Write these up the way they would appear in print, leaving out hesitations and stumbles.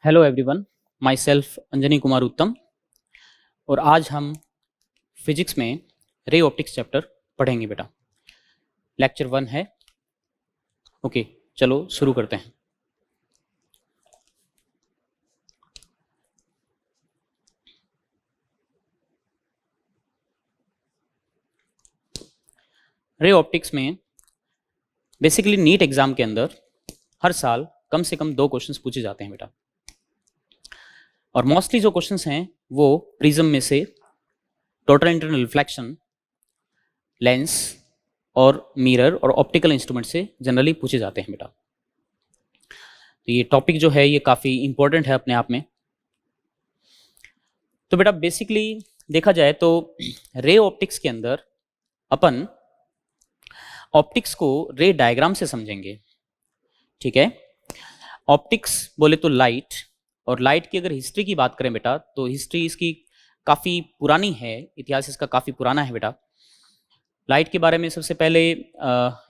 Hello everyone, my self Anjani Kumar उत्तम। और आज हम फिजिक्स में रे ऑप्टिक्स चैप्टर पढ़ेंगे बेटा। लेक्चर 1 है। ओके, चलो शुरू करते हैं। रे ऑप्टिक्स में बेसिकली नीट एग्जाम के अंदर हर साल कम से कम 2 क्वेश्चंस पूछे जाते हैं बेटा। और मोस्टली जो क्वेश्चंस हैं वो प्रिज्म में से, टोटल इंटरनल रिफ्लेक्शन, लेंस और मिरर और ऑप्टिकल इंस्ट्रूमेंट से जनरली पूछे जाते हैं बेटा। तो ये टॉपिक जो है ये काफ़ी इंपॉर्टेंट है अपने आप में। तो बेटा बेसिकली देखा जाए तो रे ऑप्टिक्स के अंदर अपन ऑप्टिक्स को रे डायग्राम से समझेंगे। ठीक है, ऑप्टिक्स बोले तो लाइट, और लाइट की अगर हिस्ट्री की बात करें बेटा तो हिस्ट्री इसकी काफ़ी पुरानी है, इतिहास इसका काफ़ी पुराना है बेटा। लाइट के बारे में सबसे पहले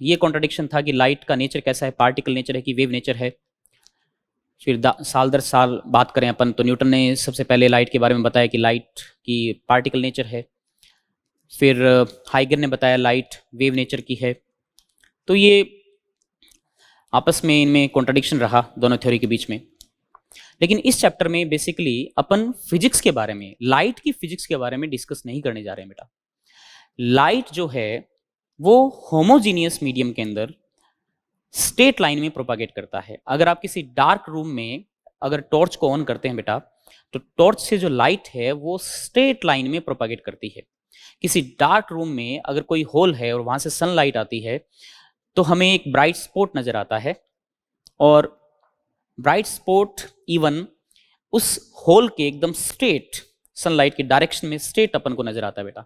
ये कॉन्ट्रडिक्शन था कि लाइट का नेचर कैसा है, पार्टिकल नेचर है कि वेव नेचर है। फिर साल दर साल बात करें अपन तो न्यूटन ने सबसे पहले लाइट के बारे में बताया कि लाइट की पार्टिकल नेचर है। फिर हाइगर ने बताया लाइट वेव नेचर की है। तो ये आपस में इनमें कॉन्ट्रडिक्शन रहा दोनों थ्योरी के बीच में। लेकिन इस चैप्टर में बेसिकली अपन फिजिक्स के बारे में, लाइट की फिजिक्स के बारे में डिस्कस नहीं करने जा रहे हैं बेटा। लाइट जो है वो होमोजीनियस मीडियम के अंदर स्ट्रेट लाइन में प्रोपागेट करता है। अगर आप किसी डार्क रूम में अगर टॉर्च को ऑन करते हैं बेटा तो टॉर्च से जो लाइट है वो स्ट्रेट लाइन में प्रोपागेट करती है। किसी डार्क रूम में अगर कोई होल है और वहां से सनलाइट आती है तो हमें एक ब्राइट स्पॉट नजर आता है, और ब्राइट स्पॉट इवन उस होल के एकदम स्ट्रेट सनलाइट के डायरेक्शन में स्ट्रेट अपन को नजर आता है बेटा।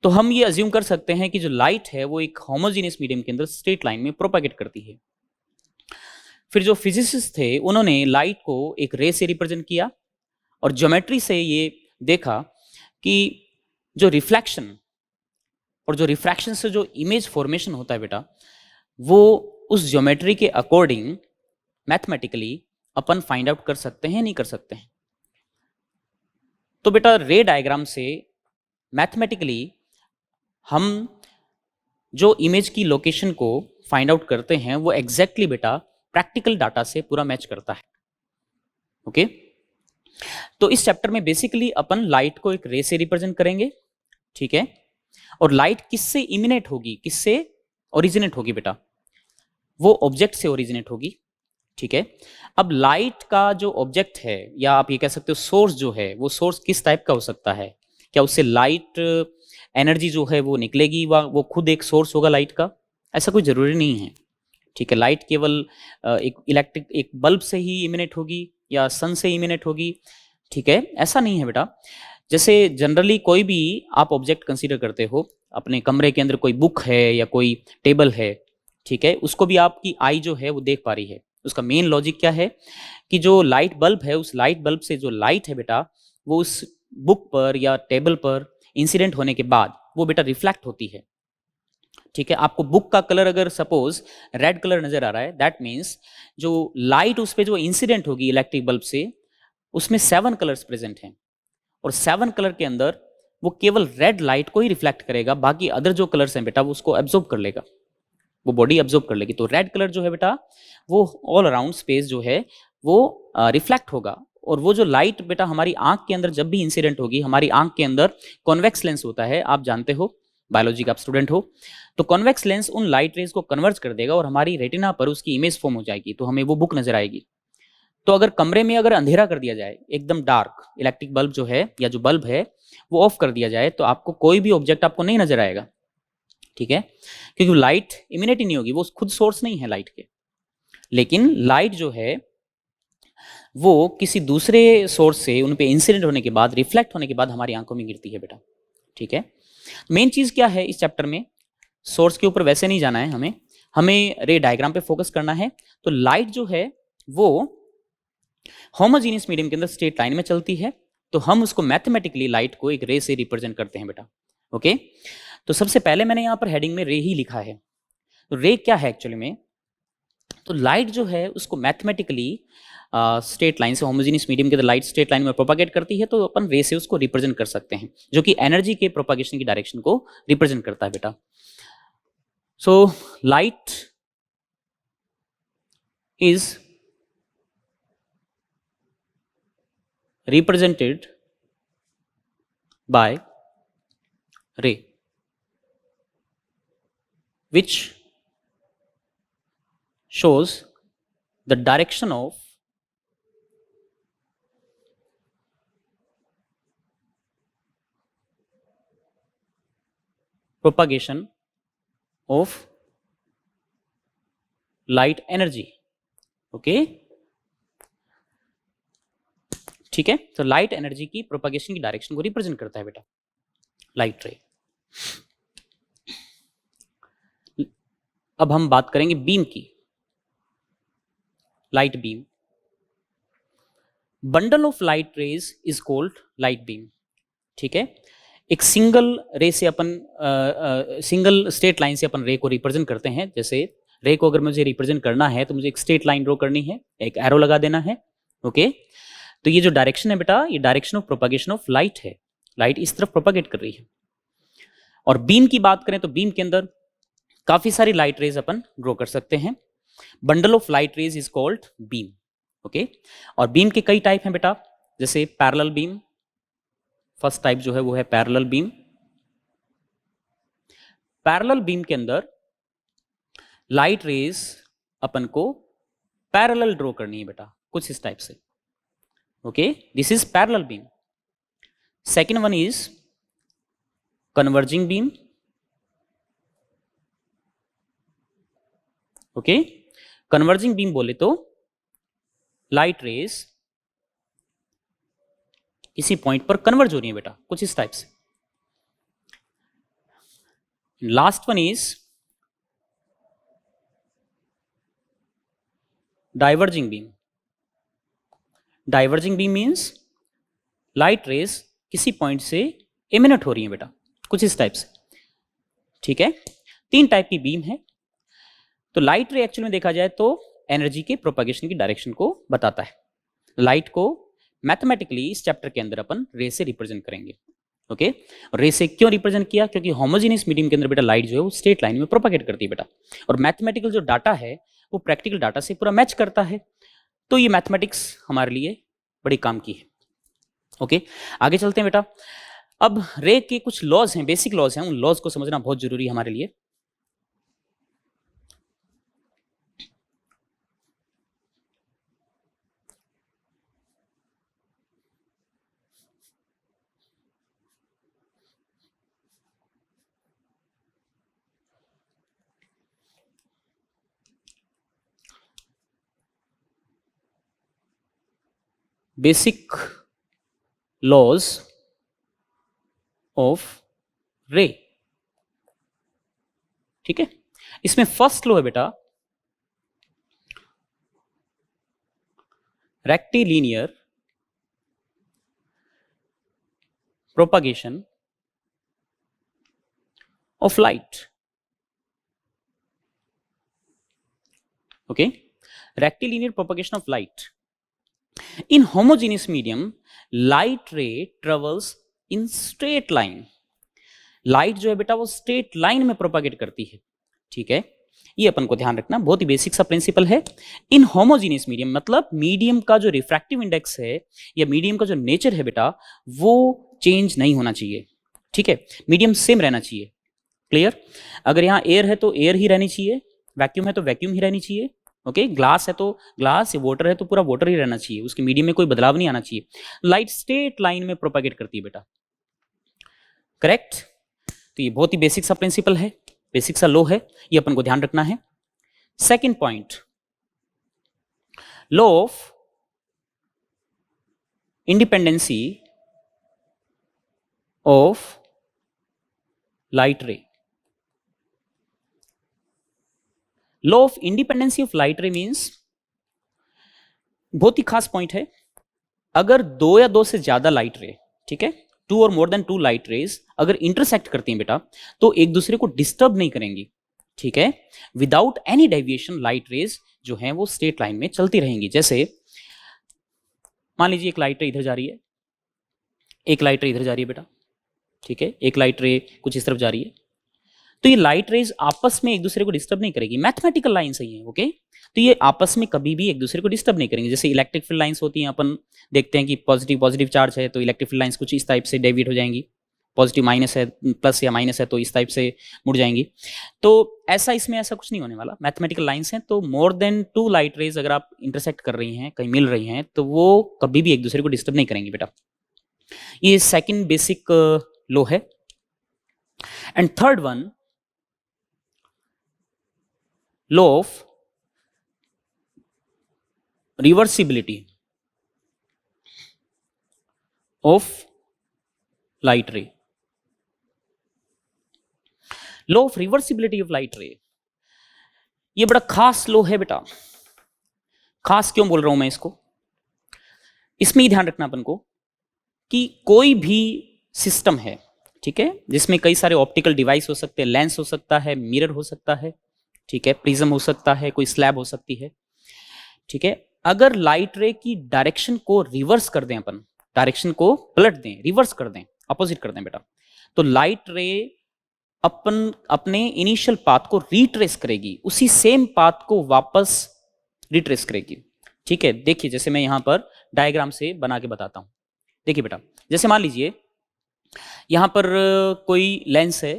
तो हम ये अज्यूम कर सकते हैं कि जो लाइट है वो एक होमोजीनियस मीडियम के अंदर स्ट्रेट लाइन में प्रोपागेट करती है। फिर जो फिजिसिस्ट थे उन्होंने लाइट को एक रे से रिप्रेजेंट किया और ज्योमेट्री से ये देखा कि जो रिफ्लेक्शन और जो रिफ्रैक्शन से जो इमेज फॉर्मेशन होता है बेटा वो उस ज्योमेट्री के अकॉर्डिंग मैथमेटिकली अपन फाइंड आउट कर सकते हैं, नहीं कर सकते हैं। तो बेटा रे डायग्राम से मैथमेटिकली हम जो इमेज की लोकेशन को फाइंड आउट करते हैं वो एग्जैक्टली बेटा प्रैक्टिकल डाटा से पूरा मैच करता है। ओके, तो इस चैप्टर में बेसिकली अपन लाइट को एक रे से रिप्रेजेंट करेंगे। ठीक है, और लाइट किससे इमिनेट होगी, किससे ओरिजिनेट होगी बेटा, वो ऑब्जेक्ट से ओरिजिनेट होगी। ठीक है, अब लाइट का जो ऑब्जेक्ट है या आप ये कह सकते हो सोर्स जो है वो सोर्स किस टाइप का हो सकता है। क्या उससे लाइट एनर्जी जो है वो निकलेगी, वो खुद एक सोर्स होगा लाइट का? ऐसा कोई जरूरी नहीं है। ठीक है, लाइट केवल एक बल्ब से ही इमिनेट होगी या सन से इमिनेट होगी। ठीक है, ऐसा नहीं है बेटा। जैसे जनरली कोई भी आप ऑब्जेक्ट कंसीडर करते हो, अपने कमरे के अंदर कोई बुक है या कोई टेबल है, ठीक है, उसको भी आपकी आई जो है वो देख पा रही है। उसका मेन लॉजिक क्या है कि जो लाइट बल्ब है उस लाइट बल्ब से जो लाइट है बेटा वो उस बुक पर या टेबल पर इंसिडेंट होने के बाद वो बेटा रिफ्लेक्ट होती है। ठीक है, आपको बुक का कलर अगर सपोज रेड कलर नजर आ रहा है, दैट मीन्स जो लाइट उस पर जो इंसिडेंट होगी इलेक्ट्रिक बल्ब से उसमें 7 कलर्स प्रेजेंट हैं, और 7 कलर के अंदर वो केवल रेड लाइट को ही रिफ्लेक्ट करेगा, बाकी अदर जो कलर्स हैं बेटा वो उसको एब्जॉर्ब कर लेगा, वो बॉडी एब्जॉर्ब कर लेगी। तो रेड कलर जो है बेटा वो ऑल अराउंड स्पेस जो है वो रिफ्लेक्ट होगा। और वो जो लाइट बेटा हमारी आंख के अंदर जब भी इंसिडेंट होगी, हमारी आंख के अंदर कॉन्वेक्स लेंस होता है, आप जानते हो, बायोलॉजी का आप स्टूडेंट हो, तो कॉन्वेक्स लेंस उन लाइट रेज को कन्वर्ट कर देगा और हमारी रेटिना पर उसकी इमेज फॉर्म हो जाएगी, तो हमें वो बुक नजर आएगी। तो अगर कमरे में अगर अंधेरा कर दिया जाए, एकदम डार्क, इलेक्ट्रिक बल्ब जो है या जो बल्ब है वो ऑफ कर दिया जाए, तो आपको कोई भी ऑब्जेक्ट आपको नहीं नजर आएगा। ठीक है, क्योंकि लाइट इमिनेट ही नहीं होगी, वो खुद सोर्स नहीं है लाइट के। लेकिन लाइट जो है वो किसी दूसरे सोर्स से उन पे इंसिडेंट होने के बाद, रिफ्लेक्ट होने के बाद हमारी आंखों में गिरती है बेटा। ठीक है, मेन चीज क्या है इस चैप्टर में, सोर्स के ऊपर वैसे नहीं जाना है हमें रे डायग्राम पे फोकस करना है। तो लाइट जो है वो होमोजीनियस मीडियम के अंदर स्ट्रेट लाइन में चलती है, तो हम उसको मैथमेटिकली लाइट को एक रे से रिप्रेजेंट करते हैं बेटा। ओके, तो सबसे पहले मैंने यहां पर हेडिंग में रे ही लिखा है। तो रे क्या है एक्चुअली में, तो लाइट जो है उसको मैथमेटिकली स्ट्रेट लाइन से, होमोजेनियस मीडियम के अंदर लाइट स्ट्रेट लाइन में प्रोपागेट करती है, तो अपन रे से उसको रिप्रेजेंट कर सकते हैं, जो कि एनर्जी के प्रोपागेशन की डायरेक्शन को रिप्रेजेंट करता है बेटा. So light is represented by ray, which shows the direction of propagation of light energy. Okay, ठीक है. तो लाइट एनर्जी की प्रोपागेशन की डायरेक्शन को रिप्रेजेंट करता है बेटा लाइट रे. अब हम बात करेंगे बीम की. Light beam, bundle of light rays is called light beam. ठीक है, एक सिंगल रे से अपन सिंगल स्ट्रेट लाइन से अपन रे को रिप्रेजेंट करते हैं. जैसे रे को अगर मुझे रिप्रेजेंट करना है तो मुझे एक स्ट्रेट लाइन ड्रॉ करनी है, एक एरो लगा देना है. ओके, तो ये जो डायरेक्शन है बेटा, ये direction of propagation of light है. लाइट इस तरफ प्रोपागेट कर रही है. और बीम की बात करें तो बीम के अंदर काफी सारी लाइट रेज अपन ड्रॉ कर सकते हैं. Bundle of light rays is called beam. Okay, और बीम के कई टाइप हैं बेटा, जैसे पैरेलल बीम. फर्स्ट टाइप जो है वो है पैरेलल बीम. पैरेलल बीम के अंदर लाइट रेज अपन को पैरेलल ड्रॉ करनी है बेटा, कुछ इस टाइप से. Okay, this is parallel beam. Second one is converging beam. Okay, converging beam बोले तो लाइट रेज किसी पॉइंट पर कन्वर्ज हो रही है बेटा, कुछ इस टाइप से. Last one is diverging beam. Diverging beam means light rays किसी पॉइंट से एमिनेट हो रही है बेटा, कुछ इस टाइप से. ठीक है, 3 टाइप की बीम है. तो लाइट रे एक्चुअली में देखा जाए तो एनर्जी के प्रोपागेशन की डायरेक्शन को बताता है. लाइट को मैथमेटिकली इस चैप्टर के अंदर अपन रे से रिप्रेजेंट करेंगे. ओके, रे से क्यों रिप्रेजेंट किया? क्योंकि होमोजेनियस मीडियम के अंदर बेटा लाइट जो है वो स्ट्रेट लाइन में प्रोपागेट करती है बेटा, और मैथमेटिकल जो डाटा है वो प्रैक्टिकल डाटा से पूरा मैच करता है. तो ये मैथमेटिक्स हमारे लिए बड़ी काम की है. ओके, आगे चलते हैं बेटा. अब रे के कुछ लॉज हैं, बेसिक लॉज हैं, उन लॉज को समझना बहुत जरूरी है हमारे लिए. बेसिक लॉज ऑफ रे. ठीक है, इसमें फर्स्ट लॉ है बेटा rectilinear propagation of light. Okay, rectilinear propagation of light. In homogeneous medium, light ray travels in straight line. Light जो है बेटा वो स्ट्रेट लाइन में प्रोपागेट करती है. ठीक है, ये अपन को ध्यान रखना, बहुत ही बेसिक सा प्रिंसिपल है. इन होमोजेनियस मीडियम मतलब मीडियम का जो रिफ्रैक्टिव इंडेक्स है या मीडियम का जो नेचर है बेटा वो चेंज नहीं होना चाहिए. ठीक है, मीडियम सेम रहना चाहिए. क्लियर? अगर यहाँ एयर है तो एयर ही रहनी चाहिए, वैक्यूम है तो वैक्यूम ही रहनी चाहिए. ओके, ग्लास है तो ग्लास, वाटर है तो पूरा वाटर ही रहना चाहिए, उसके मीडियम में कोई बदलाव नहीं आना चाहिए. लाइट स्ट्रेट लाइन में प्रोपागेट करती है बेटा. करेक्ट? तो ये बहुत ही बेसिक सा प्रिंसिपल है, बेसिक सा लॉ है, ये अपन को ध्यान रखना है. Second point, law of independency of light रे. Law of independency of light रे मीन्स, बहुत ही खास पॉइंट है, अगर 2 या 2 से ज्यादा लाइट रे, ठीक है, 2 और मोर देन 2 लाइट रेज अगर इंटरसेक्ट करती हैं बेटा तो एक दूसरे को डिस्टर्ब नहीं करेंगी. ठीक है। Without any deviation light rays जो है वो स्ट्रेट लाइन में चलती रहेंगी। जैसे मान लीजिए एक लाइट रे इधर जा रही है, एक लाइट रे इधर जा रही है बेटा, ठीक है, एक लाइट रे कुछ इस तरफ जा रही है, तो ये लाइट रेज आपस में एक दूसरे को डिस्टर्ब नहीं करेगी, मैथमेटिकल लाइन सही है, ओके। तो ये आपस में कभी भी एक दूसरे को डिस्टर्ब नहीं करेंगे। जैसे इलेक्ट्रिक फील्ड लाइंस होती हैं, अपन देखते हैं कि पॉजिटिव पॉजिटिव चार्ज है तो इलेक्ट्रिक फील्ड लाइंस कुछ इस टाइप से डेविएट हो जाएंगी, पॉजिटिव माइनस है, प्लस या माइनस है तो इस टाइप से मुड़ जाएंगी। तो ऐसा इसमें ऐसा कुछ नहीं होने वाला, मैथमेटिकल लाइंस हैं। तो मोर देन 2 लाइट रेज अगर आप इंटरसेक्ट कर रही हैं, कहीं मिल रही हैं, तो वो कभी भी एक दूसरे को डिस्टर्ब नहीं करेंगी बेटा। ये सेकंड बेसिक लॉ है। And third one, law of reversibility of light रे। Law of reversibility of light रे, ये बड़ा खास लॉ है बेटा। खास क्यों बोल रहा हूं मैं इसको, इसमें ही ध्यान रखना अपन को कि कोई भी सिस्टम है, ठीक है, जिसमें कई सारे ऑप्टिकल डिवाइस हो सकते हैं, लेंस हो सकता है, मिरर हो सकता है, ठीक है, प्रिज्म हो सकता है, कोई स्लैब हो सकती है, ठीक है। अगर लाइट रे की डायरेक्शन को रिवर्स कर दें, अपन डायरेक्शन को पलट दें, रिवर्स कर दें, अपोजिट कर दें बेटा, तो लाइट रे अपन अपने इनिशियल पाथ को रिट्रेस करेगी, उसी सेम पाथ को वापस रिट्रेस करेगी, ठीक है। देखिए जैसे मैं यहां पर डायग्राम से बना के बताता हूं। देखिए बेटा, जैसे मान लीजिए यहां पर कोई लेंस है,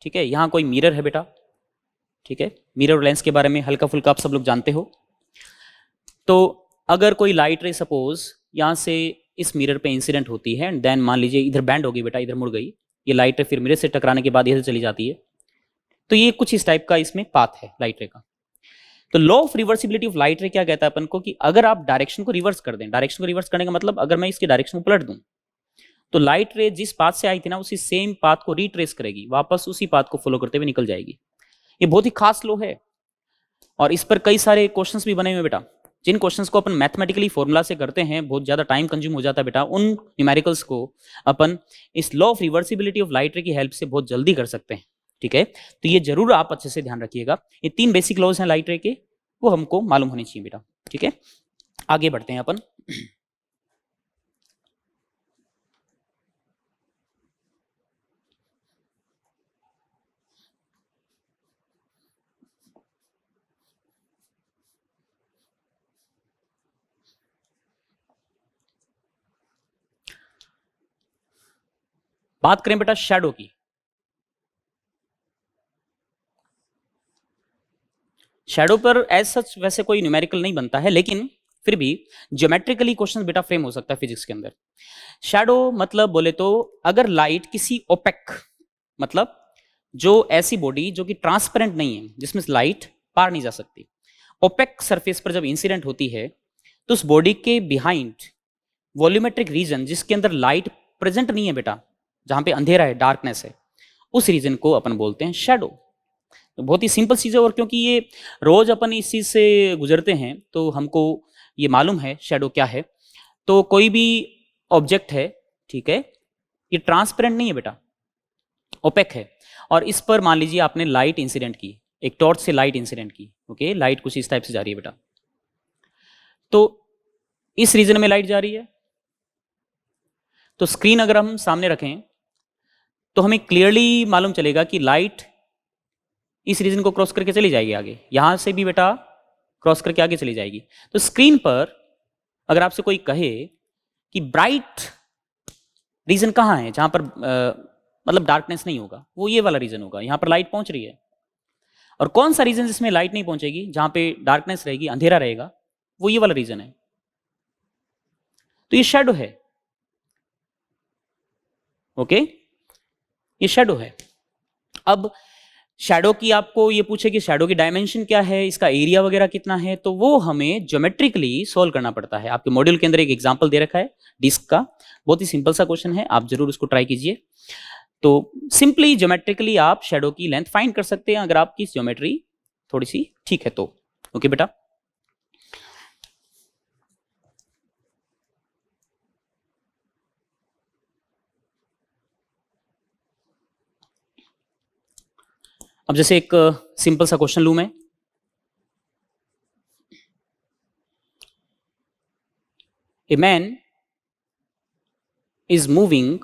ठीक है, यहां कोई मिरर है बेटा, ठीक है, मिरर और लेंस के बारे में हल्का फुल्का आप सब लोग जानते हो। तो अगर कोई लाइट रे सपोज यहां से इस मिरर पे इंसिडेंट होती है एंड देन मान लीजिए इधर बैंड हो गई बेटा, इधर मुड़ गई, ये लाइट रे फिर मिरर से टकराने के बाद इधर चली जाती है, तो ये कुछ इस टाइप का इसमें पाथ है लाइट रे का। तो law of reversibility of light रे क्या कहता है अपन को कि अगर आप डायरेक्शन को रिवर्स कर दें, डायरेक्शन को रिवर्स करने का मतलब अगर मैं इसके डायरेक्शन को पलट दूं, तो लाइट रे जिस पाथ से आई थी ना उसी सेम पाथ को रिट्रेस करेगी, वापस उसी पाथ को फॉलो करते हुए निकल जाएगी। ये बहुत ही खास लॉ है और इस पर कई सारे क्वेश्चंस भी बने हुए बेटा। जिन क्वेश्चंस को अपन मैथमेटिकली फॉर्मूला से करते हैं, बहुत ज्यादा टाइम कंज्यूम हो जाता है बेटा, उन न्यूमेरिकल्स को अपन इस law of reversibility of light रे की हेल्प से बहुत जल्दी कर सकते हैं, ठीक है। तो ये जरूर आप अच्छे से ध्यान रखिएगा, ये 3 बेसिक लॉज हैं लाइट रे के, वो हमको मालूम होने चाहिए बेटा, ठीक है। आगे बढ़ते हैं अपन। बात करें बेटा शैडो की। शैडो पर एज सच वैसे कोई न्यूमेरिकल नहीं बनता है, लेकिन फिर भी ज्योमेट्रिकली क्वेश्चन बेटा फ्रेम हो सकता है फिजिक्स के अंदर। शैडो मतलब बोले तो अगर लाइट किसी ओपेक, मतलब जो ऐसी बॉडी जो कि ट्रांसपेरेंट नहीं है, जिसमें लाइट पार नहीं जा सकती, ओपेक सरफेस पर जब इंसिडेंट होती है, तो उस बॉडी के बिहाइंड वॉल्यूमेट्रिक रीजन जिसके अंदर लाइट प्रेजेंट नहीं है बेटा, जहां पे अंधेरा है, डार्कनेस है, उस रीजन को अपन बोलते हैं शैडो। तो बहुत ही सिंपल चीज है, और क्योंकि ये रोज अपन इस चीज से गुजरते हैं तो हमको ये मालूम है शैडो क्या है। तो कोई भी ऑब्जेक्ट है, ठीक है, ये ट्रांसपेरेंट नहीं है बेटा, ओपेक है, और इस पर मान लीजिए आपने लाइट इंसिडेंट की, एक टॉर्च से लाइट इंसिडेंट की, ओके, लाइट कुछ इस टाइप से जा रही है बेटा, तो इस रीजन में लाइट जा रही है, तो स्क्रीन अगर हम सामने रखें तो हमें क्लियरली मालूम चलेगा कि लाइट इस रीजन को क्रॉस करके चली जाएगी आगे, यहां से भी बेटा क्रॉस करके आगे चली जाएगी। तो स्क्रीन पर अगर आपसे कोई कहे कि ब्राइट रीजन कहां है जहां पर मतलब डार्कनेस नहीं होगा, वो ये वाला रीजन होगा, यहां पर लाइट पहुंच रही है। और कौन सा रीजन जिसमें लाइट नहीं पहुंचेगी, जहां पे डार्कनेस रहेगी, अंधेरा रहेगा, वो ये वाला रीजन है। तो ये शैडो है, ओके, ये शैडो है। अब शैडो की आपको ये पूछे कि शैडो की डायमेंशन क्या है, इसका एरिया वगैरह कितना है, तो वो हमें ज्योमेट्रिकली सॉल्व करना पड़ता है। आपके मॉड्यूल के अंदर एक एग्जांपल दे रखा है डिस्क का, बहुत ही सिंपल सा क्वेश्चन है, आप जरूर उसको ट्राई कीजिए। तो सिंपली ज्योमेट्रिकली आप शैडो की लेंथ फाइंड कर सकते हैं, अगर आपकी ज्योमेट्री थोड़ी सी ठीक है तो, ओके बेटा। अब जैसे एक सिंपल सा क्वेश्चन लूं मैं, a man is moving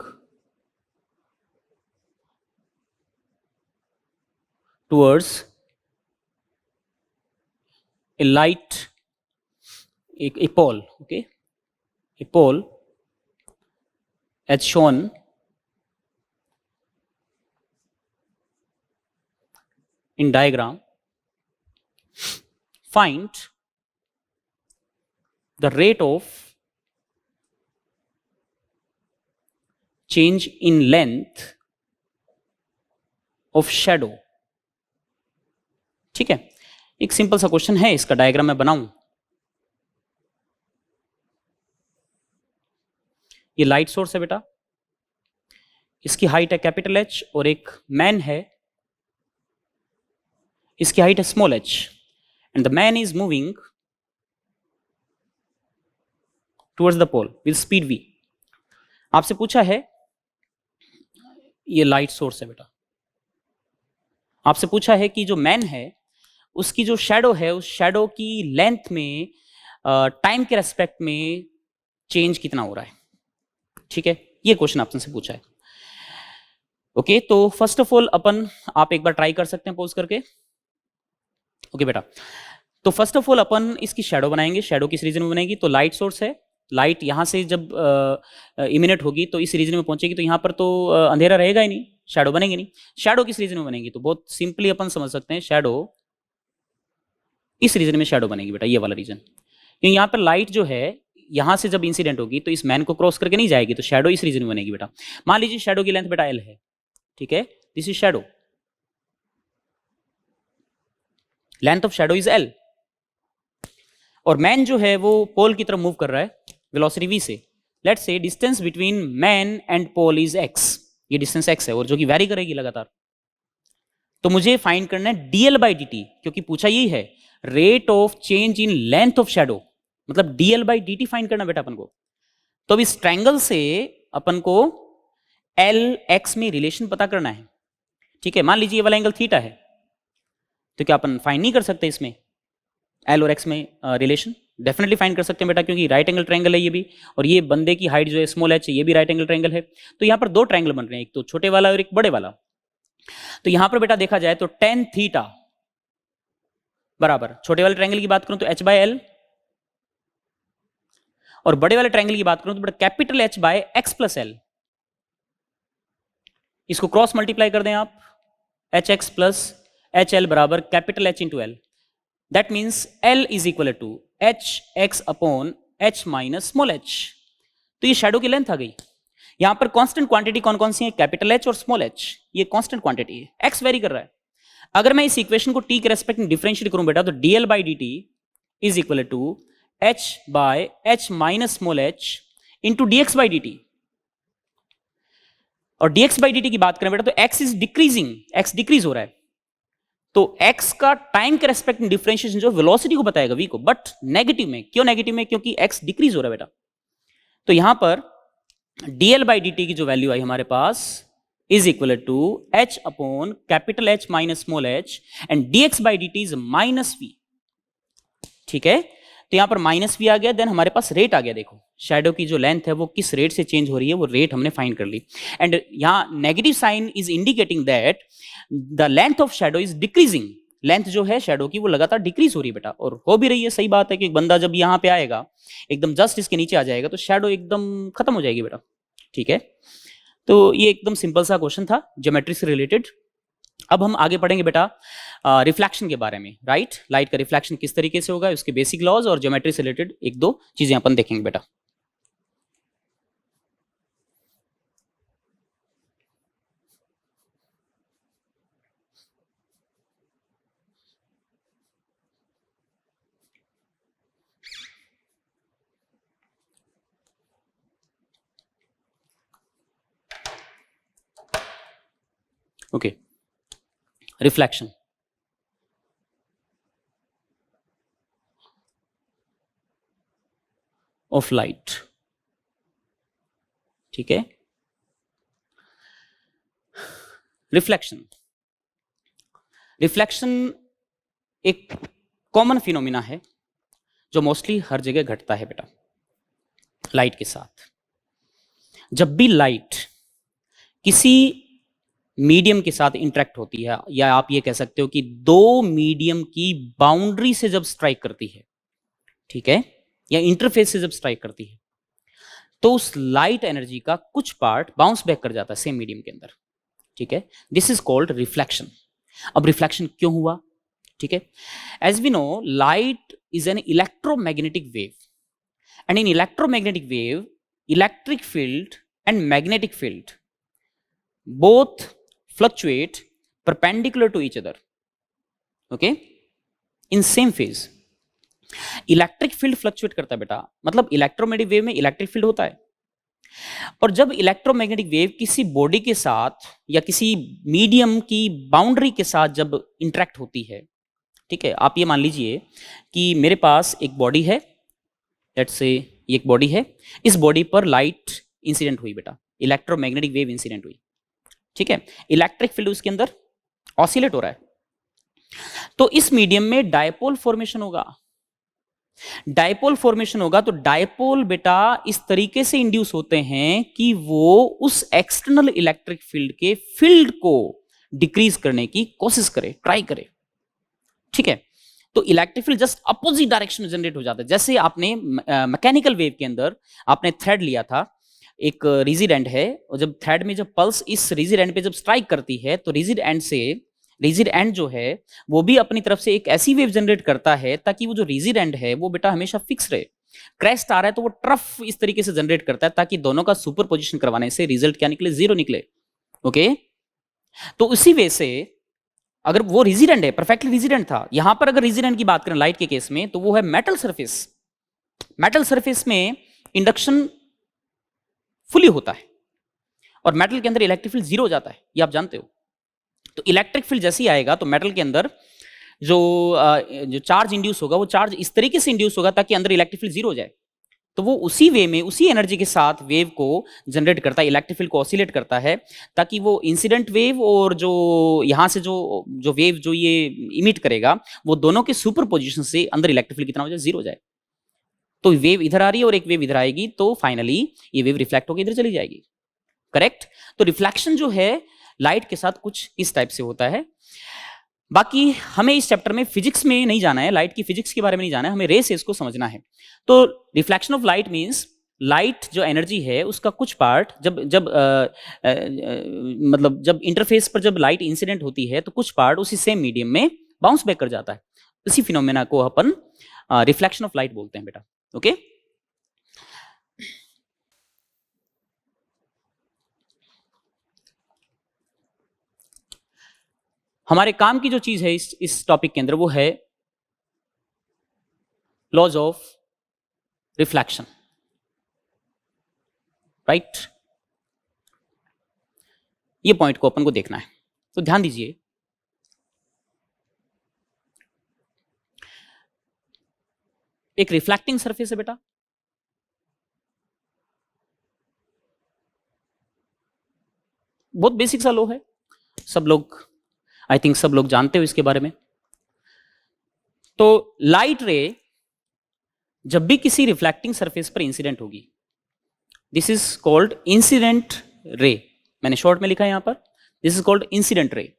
towards a light, a pole, okay, a pole as shown in diagram. Find the rate of change in length of shadow. ठीक है, एक सिंपल सा क्वेश्चन है, इसका डायग्राम मैं बनाऊं। ये लाइट सोर्स है बेटा, इसकी हाइट है कैपिटल एच और एक मैन है, इसकी हाइट है small H, and the man is moving towards the pole with speed v। आपसे पूछा है, ये लाइट सोर्स है बेटा, आपसे पूछा है कि जो मैन है उसकी जो शैडो है, उस शैडो की लेंथ में टाइम के रेस्पेक्ट में चेंज कितना हो रहा है। ठीक है, ये क्वेश्चन आपसे पूछा है। ओके, तो फर्स्ट ऑफ ऑल अपन, आप एक बार ट्राई कर सकते हैं पॉज करके। ओके बेटा, तो फर्स्ट ऑफ ऑल अपन इसकी शैडो बनाएंगे। शैडो किस रीजन में बनेगी, तो लाइट सोर्स है, लाइट यहां से जब इमिनेट होगी तो इस रीजन में पहुंचेगी, तो यहां पर तो अंधेरा रहेगा ही नहीं, शैडो बनेगी नहीं। शैडो किस रीजन में बनेगी, तो बहुत सिंपली अपन समझ सकते हैं, शैडो इस रीजन में शैडो बनेगी बेटा, ये वाला रीजन। क्योंकि यहाँ पर लाइट जो है यहां से जब इंसिडेंट होगी तो इस मैन को क्रॉस करके नहीं जाएगी, तो शैडो इस रीजन में बनेगी बेटा। मान लीजिए शैडो की लेंथ बेटा एल है, ठीक है, this is shadow, length of shadow is L, और मैन जो है वो पोल की तरफ मूव कर रहा है वेलोसिटी v से। Let's say distance between man and pole is x, ये डिस्टेंस x है और जो कि वैरी करेगी लगातार। तो मुझे फाइंड करना है dl बाई dt, क्योंकि पूछा यही है rate of change in length of shadow, मतलब dl बाई dt फाइंड करना बेटा अपन को। तो अब इस ट्रायंगल से अपन को एल एक्स में रिलेशन पता करना है। ठीक है, मान लीजिए ये वाला एंगल थीटा है, तो क्या अपन फाइंड नहीं कर सकते इसमें एल और एक्स में रिलेशन? डेफिनेटली फाइंड कर सकते हैं बेटा, क्योंकि राइट एंगल ट्रायंगल है ये भी, और ये बंदे की हाइट जो है स्मॉल एच है, ये भी राइट एंगल ट्रायंगल है। तो यहाँ पर दो ट्रायंगल बन रहे हैं, एक तो छोटे वाला और एक बड़े वाला। तो यहां पर बेटा देखा जाए तो टेन थीटा बराबर, छोटे वाले ट्रायंगल की बात करूं तो एच बाय एल, और बड़े वाले ट्रायंगल की बात करूं तो बेटा capital H by X plus L. इसको क्रॉस मल्टीप्लाई कर दें आप, H X plus H L बराबर capital H into L. That means L is equal to H X upon H minus small H. तो ये शैडो की length आ गई। यहां पर कांस्टेंट क्वांटिटी कौन कौन सी है, कैपिटल एच और स्मॉल एच, ये कांस्टेंट क्वांटिटी है, एक्स वेरी कर रहा है। अगर मैं इस इक्वेशन को टी के रेस्पेक्ट में डिफरेंशिएट करूं बेटा, तो DL by D T is equal to H by H minus small H into DX by D T. और dx बाई dt की बात करें बेटा तो x is decreasing, x decrease हो रहा है, तो x का टाइम के रेस्पेक्ट में डिफरेंशिएशन जो वेलोसिटी को बताएगा v को, बट नेगेटिव में। क्यों नेगेटिव में, क्योंकि x डिक्रीज हो रहा है बेटा। तो यहां पर dl बाई dt की जो वैल्यू आई हमारे पास is equal to h upon capital H minus small h, and dx by dt is minus v। ठीक है, तो यहां पर माइनस v आ गया, देन हमारे पास रेट आ गया। देखो शैडो की जो लेंथ है वो किस रेट से चेंज हो रही है, वो रेट हमने फाइंड कर ली। एंड यहां negative sign is indicating that the length of shadow is decreasing. Length जो है शैडो की वो लगातार डिक्रीज हो रही है बेटा, और हो भी रही है। सही बात है कि बंदा जब यहां पे आएगा एकदम जस्ट इसके नीचे आ जाएगा तो शैडो एकदम खत्म हो जाएगी बेटा। ठीक है, तो ये एकदम सिंपल सा क्वेश्चन था ज्योमेट्री से रिलेटेड। अब हम आगे पढ़ेंगे बेटा रिफ्लेक्शन के बारे में, राइट। लाइट का रिफ्लेक्शन किस तरीके से होगा, उसके बेसिक लॉज और ज्योमेट्री से रिलेटेड एक दो चीजें अपन देखेंगे बेटा। Okay, reflection. ऑफ लाइट, ठीक है। रिफ्लेक्शन, रिफ्लेक्शन एक कॉमन फिनोमिना है जो मोस्टली हर जगह घटता है बेटा लाइट के साथ। जब भी लाइट किसी मीडियम के साथ इंटरेक्ट होती है, या आप ये कह सकते हो कि दो मीडियम की बाउंड्री से जब स्ट्राइक करती है, ठीक है, या इंटरफेस से जब स्ट्राइक करती है, तो उस लाइट एनर्जी का कुछ पार्ट बाउंस बैक कर जाता है सेम मीडियम के अंदर, ठीक है। This is called reflection. अब रिफ्लेक्शन क्यों हुआ, ठीक है। As we know, light is an electromagnetic wave, and in electromagnetic wave electric field and magnetic field both fluctuate perpendicular to each other, okay, in same phase. Electric field fluctuate करता है बेटा, मतलब electromagnetic wave में electric field होता है, और जब electromagnetic wave किसी बॉडी के साथ या किसी मीडियम की बाउंड्री के साथ जब इंटरेक्ट होती है, ठीक है, आप ये मान लीजिए कि मेरे पास एक बॉडी है, लेट्स से ये एक बॉडी है, इस बॉडी पर लाइट इंसिडेंट हुई बेटा, इलेक्ट्रोमैग्नेटिक वेव इंसिडेंट हुई, ठीक है, इलेक्ट्रिक फील्ड उसके अंदर ऑसिलेट हो रहा है, तो इस मीडियम में डायपोल फॉर्मेशन होगा। डायपोल फॉर्मेशन होगा तो डायपोल बेटा इस तरीके से इंड्यूस होते हैं कि वो उस एक्सटर्नल इलेक्ट्रिक फील्ड के फील्ड को डिक्रीज करने की कोशिश करे, ट्राई करे, ठीक है। तो electric field just opposite direction में जनरेट हो जाता है। जैसे आपने मैकेनिकल वेव के अंदर आपने थ्रेड लिया था, एक रिजिड एंड है, और जब थ्रेड में जब पल्स इस रिजिड एंड पे जब स्ट्राइक करती है तो रिजिड एंड जो है वो भी अपनी तरफ से एक ऐसी वेव जनरेट करता है ताकि वो जो रिजिड एंड है वो बेटा हमेशा फिक्स रहे। क्रेस्ट आ रहा है तो वो ट्रफ इस तरीके से जनरेट करता है ताकि दोनों का सुपर पोजिशन करवाने से रिजल्ट क्या निकले, 0 निकले, ओके। तो उसी वे से अगर वो रिजिड एंड है, परफेक्टली रिजिड एंड था, यहां पर अगर रिजिड एंड की बात करें लाइट के केस में तो वो है मेटल सरफेस। मेटल सरफेस में इंडक्शन फुली होता है और मेटल के अंदर इलेक्ट्रिक फील्ड 0 हो जाता है, ये आप जानते हो। तो इलेक्ट्रिक फील्ड जैसे ही आएगा तो मेटल के अंदर जो चार्ज इंड्यूस होगा वो चार्ज इस तरीके से इंड्यूस होगा ताकि अंदर इलेक्ट्रिक फील्ड 0 हो जाए, तो वो उसी वे में उसी एनर्जी के साथ वेव को जनरेट करता है, इलेक्ट्रिक फील्ड को ऑसिलेट करता है ताकि वो इंसिडेंट वेव और जो यहां से जो वेव जो ये इमिट करेगा वो दोनों के सुपर पोजिशन से अंदर इलेक्ट्रिक फील्ड कितना हो जाए, 0 हो जाए। तो वेव इधर आ रही है और एक वेव इधर आएगी, तो फाइनली ये वेव रिफ्लेक्ट होकर इधर चली जाएगी, करेक्ट। तो रिफ्लेक्शन जो है लाइट के साथ कुछ इस टाइप से होता है। बाकी हमें इस चैप्टर में फिजिक्स में नहीं जाना है, लाइट की फिजिक्स के बारे में नहीं जाना है, हमें रे से इसको समझना है। तो reflection of light means light जो एनर्जी है उसका कुछ पार्ट मतलब जब इंटरफेस पर जब लाइट इंसिडेंट होती है तो कुछ पार्ट उसी सेम मीडियम में बाउंस बैक कर जाता है। इसी फिनोमेना को अपन रिफ्लेक्शन ऑफ लाइट बोलते हैं बेटा, ओके। हमारे काम की जो चीज है इस टॉपिक के अंदर वो है लॉज ऑफ रिफ्लेक्शन, राइट। ये पॉइंट को अपन को देखना है, तो ध्यान दीजिए। एक रिफ्लेक्टिंग सरफेस है बेटा, बहुत बेसिक सा लॉ है, सब लोग आई थिंक सब लोग जानते हो इसके बारे में। तो लाइट रे जब भी किसी रिफ्लेक्टिंग सरफेस पर इंसिडेंट होगी, this is called incident ray, मैंने शॉर्ट में लिखा है यहां पर, this is called incident ray,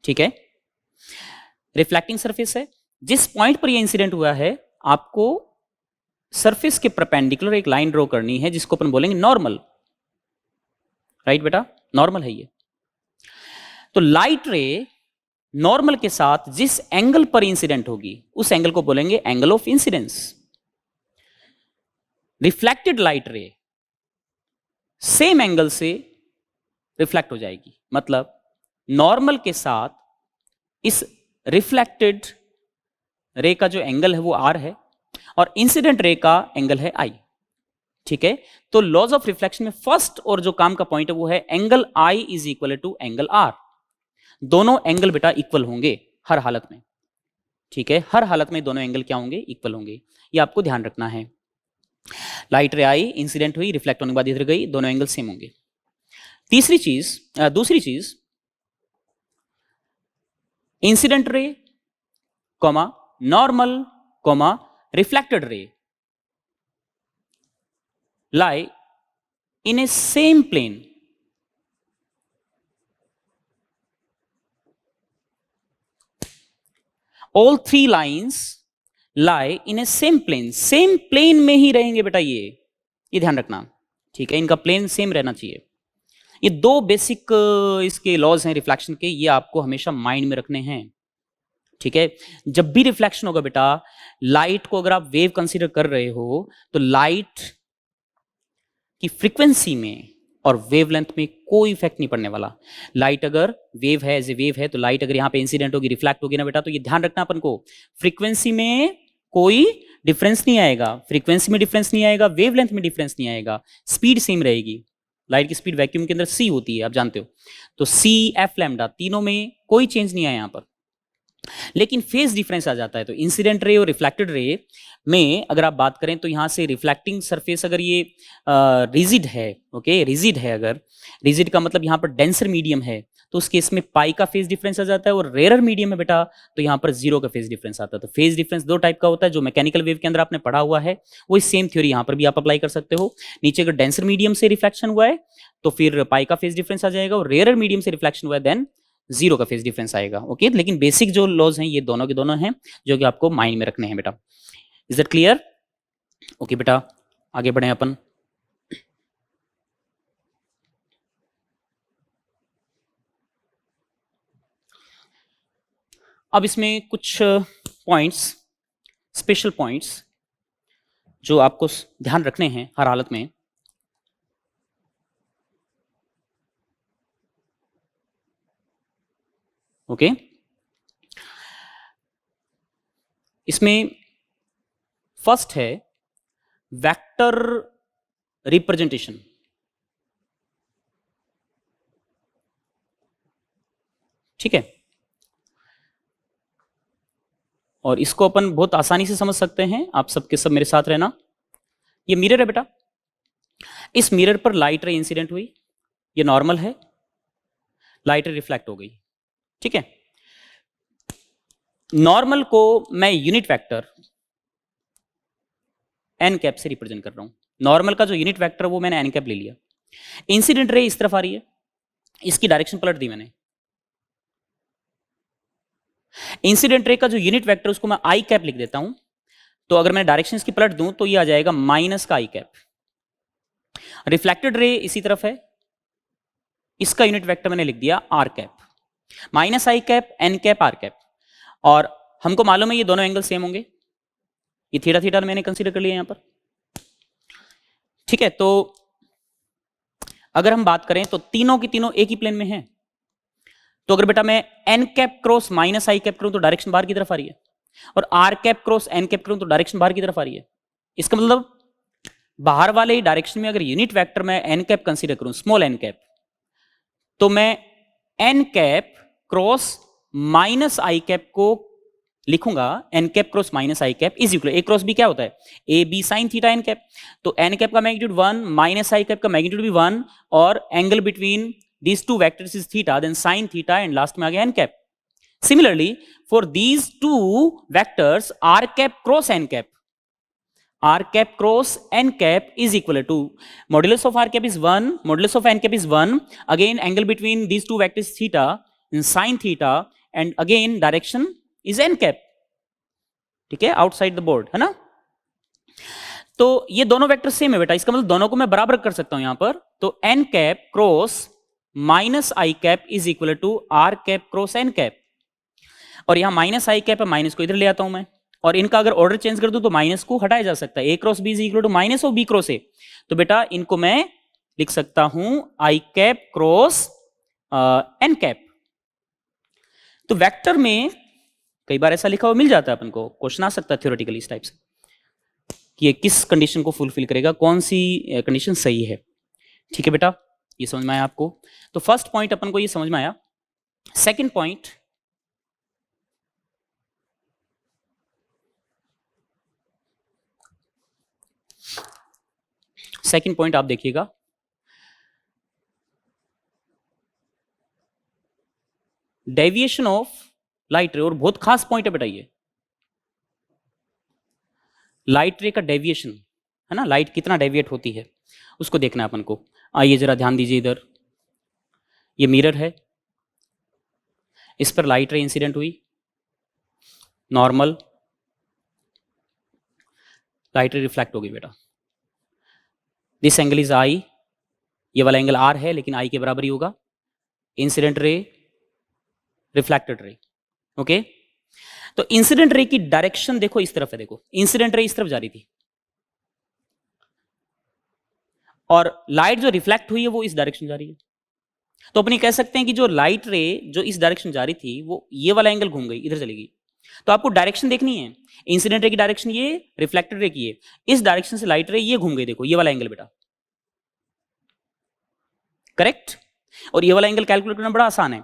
ठीक है। रिफ्लेक्टिंग सरफेस है, जिस पॉइंट पर यह इंसिडेंट हुआ है आपको सरफेस के परपेंडिकुलर एक लाइन ड्रॉ करनी है जिसको अपन बोलेंगे नॉर्मल, राइट बेटा, नॉर्मल है ये। तो लाइट रे नॉर्मल के साथ जिस एंगल पर इंसिडेंट होगी उस एंगल को बोलेंगे angle of incidence. Reflected light रे सेम एंगल से रिफ्लेक्ट हो जाएगी, मतलब नॉर्मल के साथ इस रिफ्लेक्टेड रे का जो एंगल है वो आर है और इंसिडेंट रे का एंगल है आई, ठीक है। तो लॉज ऑफ रिफ्लेक्शन में फर्स्ट और जो काम का पॉइंट है वो है angle I is equal to angle R. दोनों एंगल बेटा इक्वल होंगे हर हालत में, ठीक है, हर हालत में दोनों एंगल क्या होंगे, इक्वल होंगे, ये आपको ध्यान रखना है। लाइट रे आई, इंसिडेंट हुई, रिफ्लेक्ट होने के बाद इधर गई, दोनों एंगल सेम होंगे। दूसरी चीज incident ray comma normal comma reflected ray lie in a same plane. All three lines lie in a same plane. Same plane में ही रहेंगे बेटा, ये ध्यान रखना, ठीक है, इनका प्लेन सेम रहना चाहिए। ये दो बेसिक इसके लॉज हैं रिफ्लेक्शन के, ये आपको हमेशा माइंड में रखने हैं, ठीक है। जब भी रिफ्लेक्शन होगा बेटा, लाइट को अगर आप वेव कंसीडर कर रहे हो तो लाइट कि फ्रीक्वेंसी में और वेवलेंथ में कोई इफेक्ट नहीं पड़ने वाला। लाइट अगर वेव है, एज ए वेव है, तो लाइट अगर यहाँ पे इंसिडेंट होगी, रिफ्लेक्ट होगी ना बेटा, तो ये ध्यान रखना अपन को, फ्रीक्वेंसी में कोई डिफरेंस नहीं आएगा, फ्रीक्वेंसी में डिफरेंस नहीं आएगा, वेवलेंथ में डिफरेंस नहीं आएगा, स्पीड सेम रहेगी। लाइट की स्पीड वैक्यूम के अंदर c होती है, आप जानते हो, तो c f लैम्डा तीनों में कोई चेंज नहीं आया यहाँ पर। लेकिन फेज डिफरेंस आ जाता है, तो इंसिडेंट रे और रिफ्लेक्टेड रे में अगर आप बात करें तो यहां से रिफ्लेक्टिंग सरफेस अगर ये रिजिड है, ओके, रिजिड है, अगर रिजिड का मतलब यहां पर डेंसर मीडियम है, तो उस केस में पाई का फेज डिफरेंस आ जाता है, और रेयर मीडियम है बेटा तो यहां पर जीरो का फेज डिफरेंस आता है। तो फेज डिफरेंस दो टाइप का होता है, जो मैकेनिकल वेव के अंदर आपने पढ़ा हुआ है वही सेम थ्योरी यहां पर भी आप अप्लाई कर सकते हो। नीचे अगर डेंसर मीडियम से रिफ्लेक्शन हुआ है तो फिर पाई का फेज डिफरेंस आ जाएगा, और रेयर मीडियम से रिफ्लेक्शन हुआ है देन जीरो का फेज डिफरेंस आएगा, ओके। लेकिन बेसिक जो लॉज हैं ये दोनों के दोनों हैं, जो कि आपको माइंड में रखने हैं बेटा। Is that clear? ओके बेटा, आगे बढ़े अपन। अब इसमें कुछ पॉइंट्स, स्पेशल पॉइंट्स जो आपको ध्यान रखने हैं हर हालत में। ओके, इसमें फर्स्ट है वेक्टर रिप्रेजेंटेशन। ठीक है, और इसको अपन बहुत आसानी से समझ सकते हैं, आप सबके सब मेरे साथ रहना। ये मिरर है बेटा, इस मिरर पर लाइट रे इंसिडेंट हुई, ये नॉर्मल है, लाइट रे रिफ्लेक्ट हो गई, ठीक है। नॉर्मल को मैं यूनिट वेक्टर एन कैप से रिप्रेजेंट कर रहा हूं। नॉर्मल का जो यूनिट वेक्टर वो मैंने एन कैप ले लिया। इंसिडेंट रे इस तरफ आ रही है, इसकी डायरेक्शन पलट दी मैंने। इंसिडेंट रे का जो यूनिट वेक्टर उसको मैं आई कैप लिख देता हूं, तो अगर मैं डायरेक्शन इसकी पलट दूं तो ये आ जाएगा माइनस का आई कैप। रिफ्लेक्टेड रे इसी तरफ है, इसका यूनिट वेक्टर मैंने लिख दिया R cap, minus I cap N cap R cap. और हमको मालूम है ये दोनों एंगल सेम होंगे, ये थीटा थीटा मैंने कंसीडर कर लिया यहां पर, ठीक है। तो अगर हम बात करें तो तीनों की तीनों एक ही प्लेन में है, तो अगर बेटा मैं N cap cross minus I cap करूं तो डायरेक्शन बाहर की तरफ आ रही है, और R cap cross N cap करूं तो डायरेक्शन बाहर की तरफ आ रही है। इसका मतलब बाहर वाले डायरेक्शन में अगर यूनिट वेक्टर मैं एन कैप कंसीडर करूं, स्मॉल एन कैप, तो मैं N cap cross minus I cap को लिखूंगा, N cap cross minus I cap is equal, A cross B क्या होता है, A B sine theta N cap. तो एन कैप का मैग्नीट्यूड 1, माइनस आई कैप का मैग्नीट्यूड भी 1, और angle between these two vectors is theta, then sin theta, and last में आ गया n cap. Similarly, for these two vectors, r cap cross n cap, r cap cross n cap is equal to modulus of r cap is 1, modulus of n cap is 1. Again, angle between these two vectors theta, and sin theta, and again direction is n cap. ठीक है, outside the board, है ना। तो ये दोनों vector same है बेटा, इसका मतलब दोनों को मैं बराबर कर सकता हूं यहां पर। तो n cap cross minus I cap is equal to R cap cross N cap, और यहां माइनस आई कैप है, माइनस को इधर ले आता हूं मैं, और इनका अगर ऑर्डर चेंज कर दूं तो माइनस को हटाया जा सकता है, A cross B is equal to minus of B cross A. तो बेटा इनको मैं लिख सकता हूं I cap cross N cap. तो वेक्टर में कई बार ऐसा लिखा हुआ मिल जाता है अपन को, क्वेश्चन आ सकता है थ्योरेटिकली इस टाइप से कि ये किस कंडीशन को फुलफिल करेगा, कौन सी कंडीशन सही है। ठीक है बेटा, ये समझ में आया आपको। तो फर्स्ट पॉइंट अपन को ये समझ में आया। सेकंड पॉइंट, सेकंड पॉइंट आप देखिएगा, डेविएशन ऑफ लाइट रे, और बहुत खास पॉइंट है बेटा ये, लाइट रे का डेविएशन है ना, लाइट कितना डेविएट होती है उसको देखना है अपन को। आइए जरा ध्यान दीजिए, इधर ये मिरर है, इस पर लाइट रे इंसिडेंट हुई, नॉर्मल, लाइट रे रिफ्लेक्ट होगी बेटा, दिस एंगल इज आई, ये वाला एंगल आर है लेकिन आई के बराबर ही होगा, incident ray, reflected ray, okay. तो इंसिडेंट रे की डायरेक्शन देखो इस तरफ है, देखो इंसिडेंट रे इस तरफ जा रही थी, और लाइट जो रिफ्लेक्ट हुई है वो इस डायरेक्शन जा रही है। तो अपनी कह सकते हैं कि जो लाइट रे जो इस डायरेक्शन जा रही थी वो ये वाला एंगल घूम गई, इधर चली गई। तो आपको डायरेक्शन देखनी है, इंसिडेंट रे की डायरेक्शन ये, रिफ्लेक्टेड रे की ये, इस डायरेक्शन से लाइट रे ये घूम गई, देखो ये वाला एंगल बेटा, करेक्ट। और ये वाला एंगल कैलकुलेट करना बड़ा आसान है,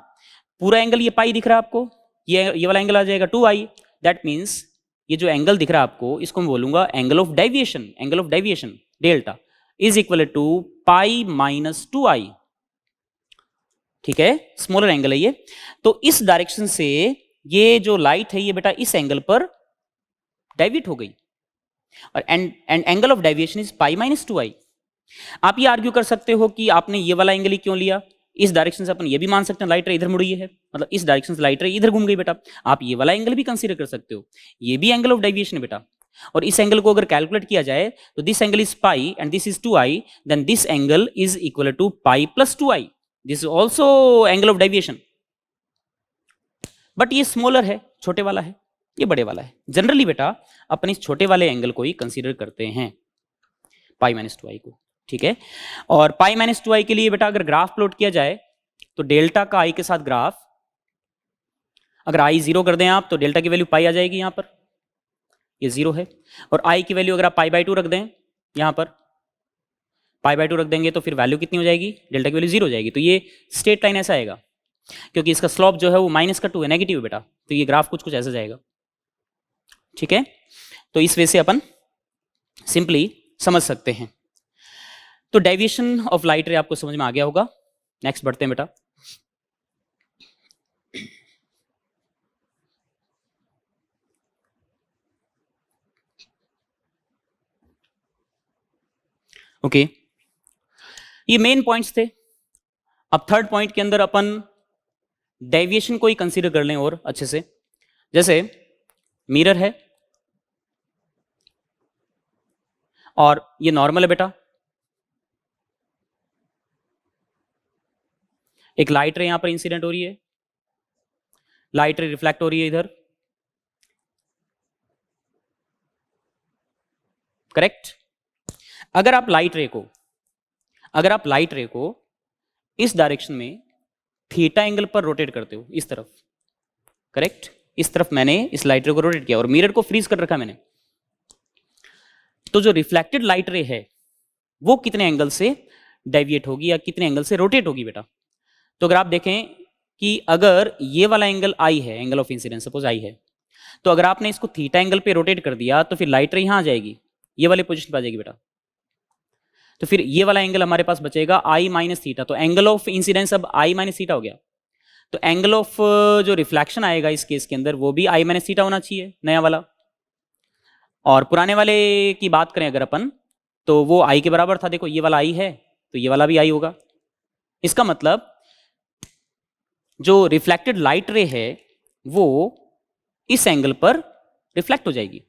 पूरा एंगल ये पाई दिख रहा है आपको, ये वाला एंगल आ जाएगा 2i, दैट मीन्स ये जो एंगल दिख रहा है आपको इसको मैं बोलूंगा angle of deviation, angle of deviation delta is equal to pi minus 2i, ठीक है, स्मॉलर एंगल है ये। तो इस डायरेक्शन से ये जो लाइट है ये बेटा इस एंगल पर डेविएट हो गई, और and angle of deviation is pi minus 2i। आप ये आर्ग्यू कर सकते हो कि आपने ये वाला एंगल ही क्यों लिया, इस डायरेक्शन से अपन ये भी मान सकते हैं लाइट रे इधर मुड़ी है, मतलब इस डायरेक्शन से लाइट रे इधर घूम गई बेटा, आप ये वाला एंगल भी कंसीडर कर सकते हो, ये भी एंगल ऑफ डेविएशन है बेटा। और इस एंगल को अगर कैलकुलेट किया जाए तो this angle is pi and this is 2i, then this angle is equal to pi plus 2i, this is also angle of deviation, but ये स्मॉलर है, छोटे वाला है, ये बड़े वाला है। जनरली बेटा अपन इस छोटे वाले एंगल को ही कंसीडर करते हैं, पाई माइनस 2i को, ठीक है। और पाई माइनस 2i के लिए बेटा अगर ग्राफ प्लॉट किया जाए तो डेल्टा का आई के साथ ग्राफ, अगर आई 0 कर दें आप तो डेल्टा की वैल्यू पाई आ जाएगी, यहां पर ये 0 है, और आई की वैल्यू अगर आप पाई बाई 2 रख दें, यहां पर पाई बाई 2 रख देंगे तो फिर वैल्यू कितनी हो जाएगी, डेल्टा की वैल्यू 0 हो जाएगी। तो ये स्ट्रेट लाइन ऐसा आएगा, क्योंकि इसका स्लोप जो है वो माइनस का 2 है, नेगेटिव है बेटा, तो ये ग्राफ कुछ कुछ ऐसा जाएगा, ठीक है। तो इस वे से अपन सिंपली समझ सकते हैं। तो डेविएशन ऑफ लाइट रे आपको समझ में आ गया होगा। नेक्स्ट बढ़ते हैं बेटा। ओके, ये मेन पॉइंट्स थे। अब थर्ड पॉइंट के अंदर अपन डेविएशन को ही कंसीडर कर लें और अच्छे से। जैसे मिरर है और ये नॉर्मल है बेटा, एक लाइट रे यहां पर इंसिडेंट हो रही है, लाइट रे रिफ्लेक्ट हो रही है इधर, करेक्ट। अगर आप लाइट रे को इस डायरेक्शन में थीटा एंगल पर रोटेट करते हो इस तरफ, करेक्ट, इस तरफ मैंने इस लाइट रे को रोटेट किया और मिरर को फ्रीज कर रखा मैंने, तो जो रिफ्लेक्टेड लाइट रे है वो कितने एंगल से डेविएट होगी या कितने एंगल से रोटेट होगी बेटा। तो अगर आप देखें कि अगर ये वाला एंगल आई है, angle of incidence suppose I है, तो अगर आपने इसको थीटा एंगल पे रोटेट कर दिया तो फिर लाइट रे यहां आ जाएगी, ये वाली पोजीशन पे आ जाएगी बेटा, तो फिर ये वाला एंगल हमारे पास बचेगा आई माइनस थीटा। तो एंगल ऑफ इंसिडेंस अब आई माइनस थीटा हो गया, तो एंगल ऑफ जो रिफ्लेक्शन आएगा इस केस के अंदर वो भी आई माइनस थीटा होना चाहिए, नया वाला। और पुराने वाले की बात करें अगर अपन, तो वो आई के बराबर था, देखो ये वाला आई है तो ये वाला भी आई होगा। इसका मतलब जो रिफ्लेक्टेड लाइट रे है वो इस एंगल पर रिफ्लेक्ट हो जाएगी।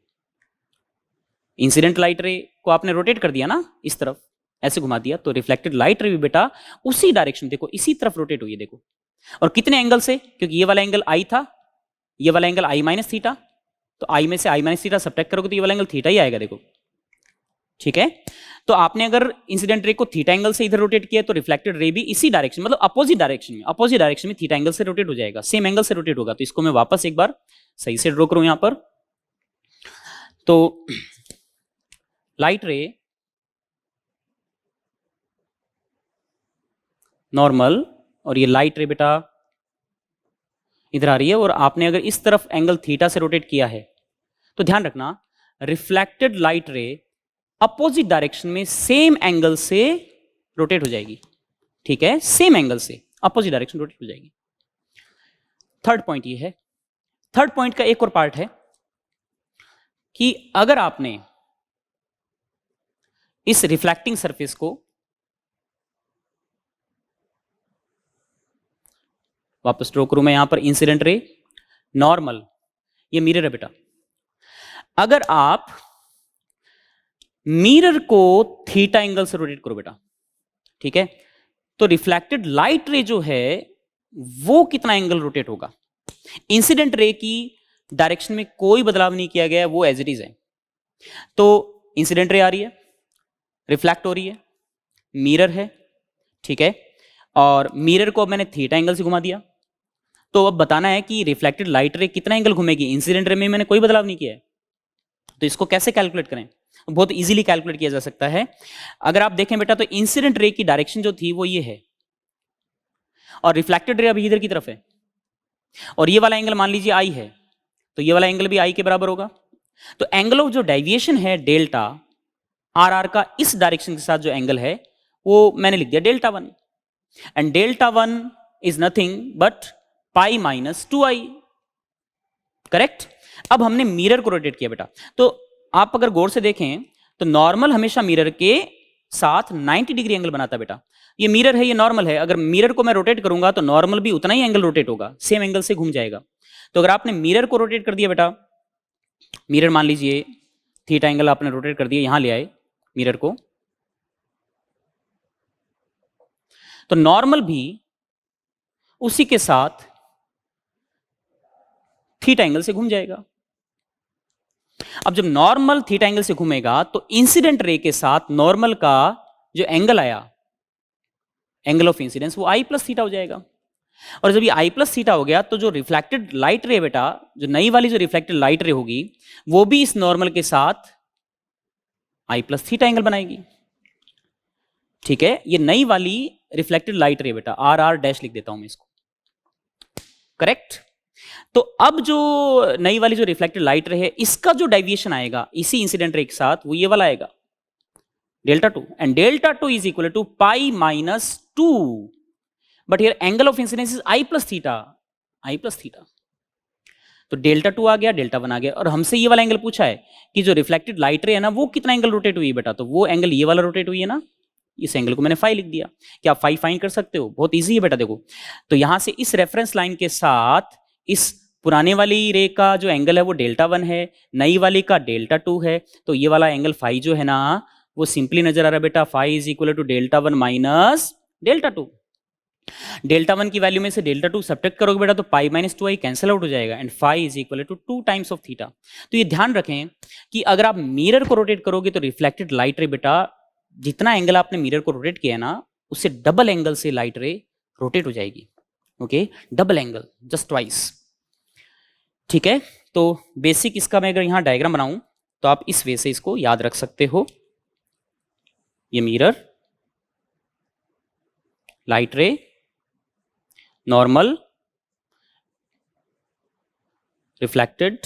इंसिडेंट लाइट रे को आपने रोटेट कर दिया ना इस तरफ, ऐसे घुमा दिया, तो रिफ्लेक्टेड लाइट रे भी बेटा उसी डायरेक्शन, देखो इसी तरफ रोटेट हुई है, देखो। और कितने एंगल से, क्योंकि ये वाला एंगल आई था, ये वाला एंगल आई माइनस थीटा, तो आई में से आई माइनस थीटा सब्ट्रैक्ट करोगे तो ये वाला एंगल थीटा ही आएगा, देखो, ठीक है। तो आपने अगर इंसिडेंट रे को थीटा एंगल से इधर रोटेट किया तो रिफ्लेक्टेड रे भी इसी डायरेक्शन, मतलब अपोजिट डायरेक्शन में थीटा एंगल से रोटेट हो जाएगा, सेम एंगल से रोटेट होगा। तो इसको मैं वापस एक बार सही से ड्रॉ करूं यहां पर। तो लाइट रे नॉर्मल, और ये लाइट रे बेटा इधर आ रही है, और आपने अगर इस तरफ एंगल थीटा से रोटेट किया है तो ध्यान रखना रिफ्लेक्टेड लाइट रे अपोजिट डायरेक्शन में सेम एंगल से रोटेट हो जाएगी, ठीक है, सेम एंगल से अपोजिट डायरेक्शन रोटेट हो जाएगी। थर्ड पॉइंट ये है, थर्ड पॉइंट का एक और पार्ट है कि अगर आपने इस रिफ्लेक्टिंग सरफेस को वापस ड्रॉ करूं मैं यहां पर, इंसिडेंट रे, नॉर्मल, ये मिरर है बेटा। अगर आप मिरर को थीटा एंगल से रोटेट करो बेटा, ठीक है, तो रिफ्लेक्टेड लाइट रे जो है वो कितना एंगल रोटेट होगा। इंसिडेंट रे की डायरेक्शन में कोई बदलाव नहीं किया गया है, वो एज इट इज है। तो इंसिडेंट रे आ रही है, रिफ्लेक्ट हो रही है, मिरर है, ठीक है, और मिरर को अब मैंने थीटा एंगल से घुमा दिया। तो अब बताना है कि रिफ्लेक्टेड लाइट रे कितना एंगल घूमेगी। इंसिडेंट रे में मैंने कोई बदलाव नहीं किया है, तो इसको कैसे कैलकुलेट करें। बहुत इजीली कैलकुलेट किया जा सकता है। अगर आप देखें बेटा तो इंसिडेंट रे की डायरेक्शन जो थी वो ये है, और रिफ्लेक्टेड रे अभी इधर की तरफ है, और ये वाला एंगल मान लीजिए आई है, तो ये वाला एंगल भी आई के बराबर होगा। तो एंगल ऑफ जो डेविएशन है डेल्टा आर आर का इस डायरेक्शन के साथ जो एंगल है वो मैंने लिख दिया delta one, and delta one is nothing but pi minus 2i, correct. अब हमने मिरर को रोटेट किया बेटा, तो आप अगर गौर से देखें तो नॉर्मल हमेशा मिरर के साथ 90 डिग्री एंगल बनाता है बेटा। ये मिरर है, ये नॉर्मल है, अगर मिरर को मैं रोटेट करूंगा तो नॉर्मल भी उतना ही एंगल रोटेट होगा, सेम एंगल से घूम जाएगा। तो अगर आपने मिरर को रोटेट कर दिया बेटा, मिरर मान लीजिए थीटा एंगल आपने रोटेट कर दिया, यहां ले आए मिरर को, तो नॉर्मल भी उसी के साथ थीटा एंगल से घूम जाएगा। अब जब नॉर्मल थीटा एंगल से घूमेगा तो इंसिडेंट रे के साथ नॉर्मल का जो एंगल आया, एंगल ऑफ इंसिडेंस, वो आई प्लस थीटा हो जाएगा। और जब ये आई प्लस थीटा हो गया तो जो रिफ्लेक्टेड लाइट रे बेटा, जो नई वाली जो रिफ्लेक्टेड लाइट रे होगी वो भी इस नॉर्मल के साथ आई प्लस थीटा एंगल बनाएगी, ठीक है। ये नई वाली रिफ्लेक्टेड लाइट रे बेटा, आर आर डैश लिख देता हूं मैं इसको, करेक्ट। तो अब जो नई वाली जो रिफ्लेक्टेड लाइट रे है इसका जो डेविएशन आएगा इसी इंसिडेंट रे के साथ वो ये वाला आएगा delta two, and delta two is equal to pi minus 2, but here angle of incidence is I plus theta, I plus theta. तो डेल्टा टू आ गया, डेल्टा वन आ गया, और हमसे ये वाला एंगल पूछा है कि जो रिफ्लेक्टेड लाइट रे है ना वो कितना एंगल रोटेट हुई है बेटा, तो वो एंगल ये वाला रोटेट हुई है ना, इस एंगल को मैंने फाई लिख दिया। क्या आप फाई फाइंड कर सकते हो? बहुत इजी है बेटा, देखो तो यहां से इस रेफरेंस लाइन के साथ इस पुराने वाली रे का जो एंगल है वो डेल्टा वन है, नई वाली का डेल्टा टू है, तो ये वाला एंगल फाई जो है ना वो सिंपली नजर आ रहा है बेटा, phi is equal to delta one minus delta two. Delta one की वैल्यू में से डेल्टा टू सब्ट्रैक्ट करोगे बेटा तो पाई माइनस 2i कैंसिल आउट हो जाएगा, and phi is equal to 2 times of theta. तो ये ध्यान रखें कि अगर आप मिरर को रोटेट करोगे तो रिफ्लेक्टेड लाइट रे बेटा जितना एंगल आपने मिरर को रोटेट किया ना उससे डबल एंगल से लाइट रे रोटेट हो जाएगी, okay, double angle, just twice, ठीक है। तो बेसिक इसका मैं अगर यहां डायग्राम बनाऊं तो आप इस वे से इसको याद रख सकते हो। ये मिरर, लाइट रे, नॉर्मल, रिफ्लेक्टेड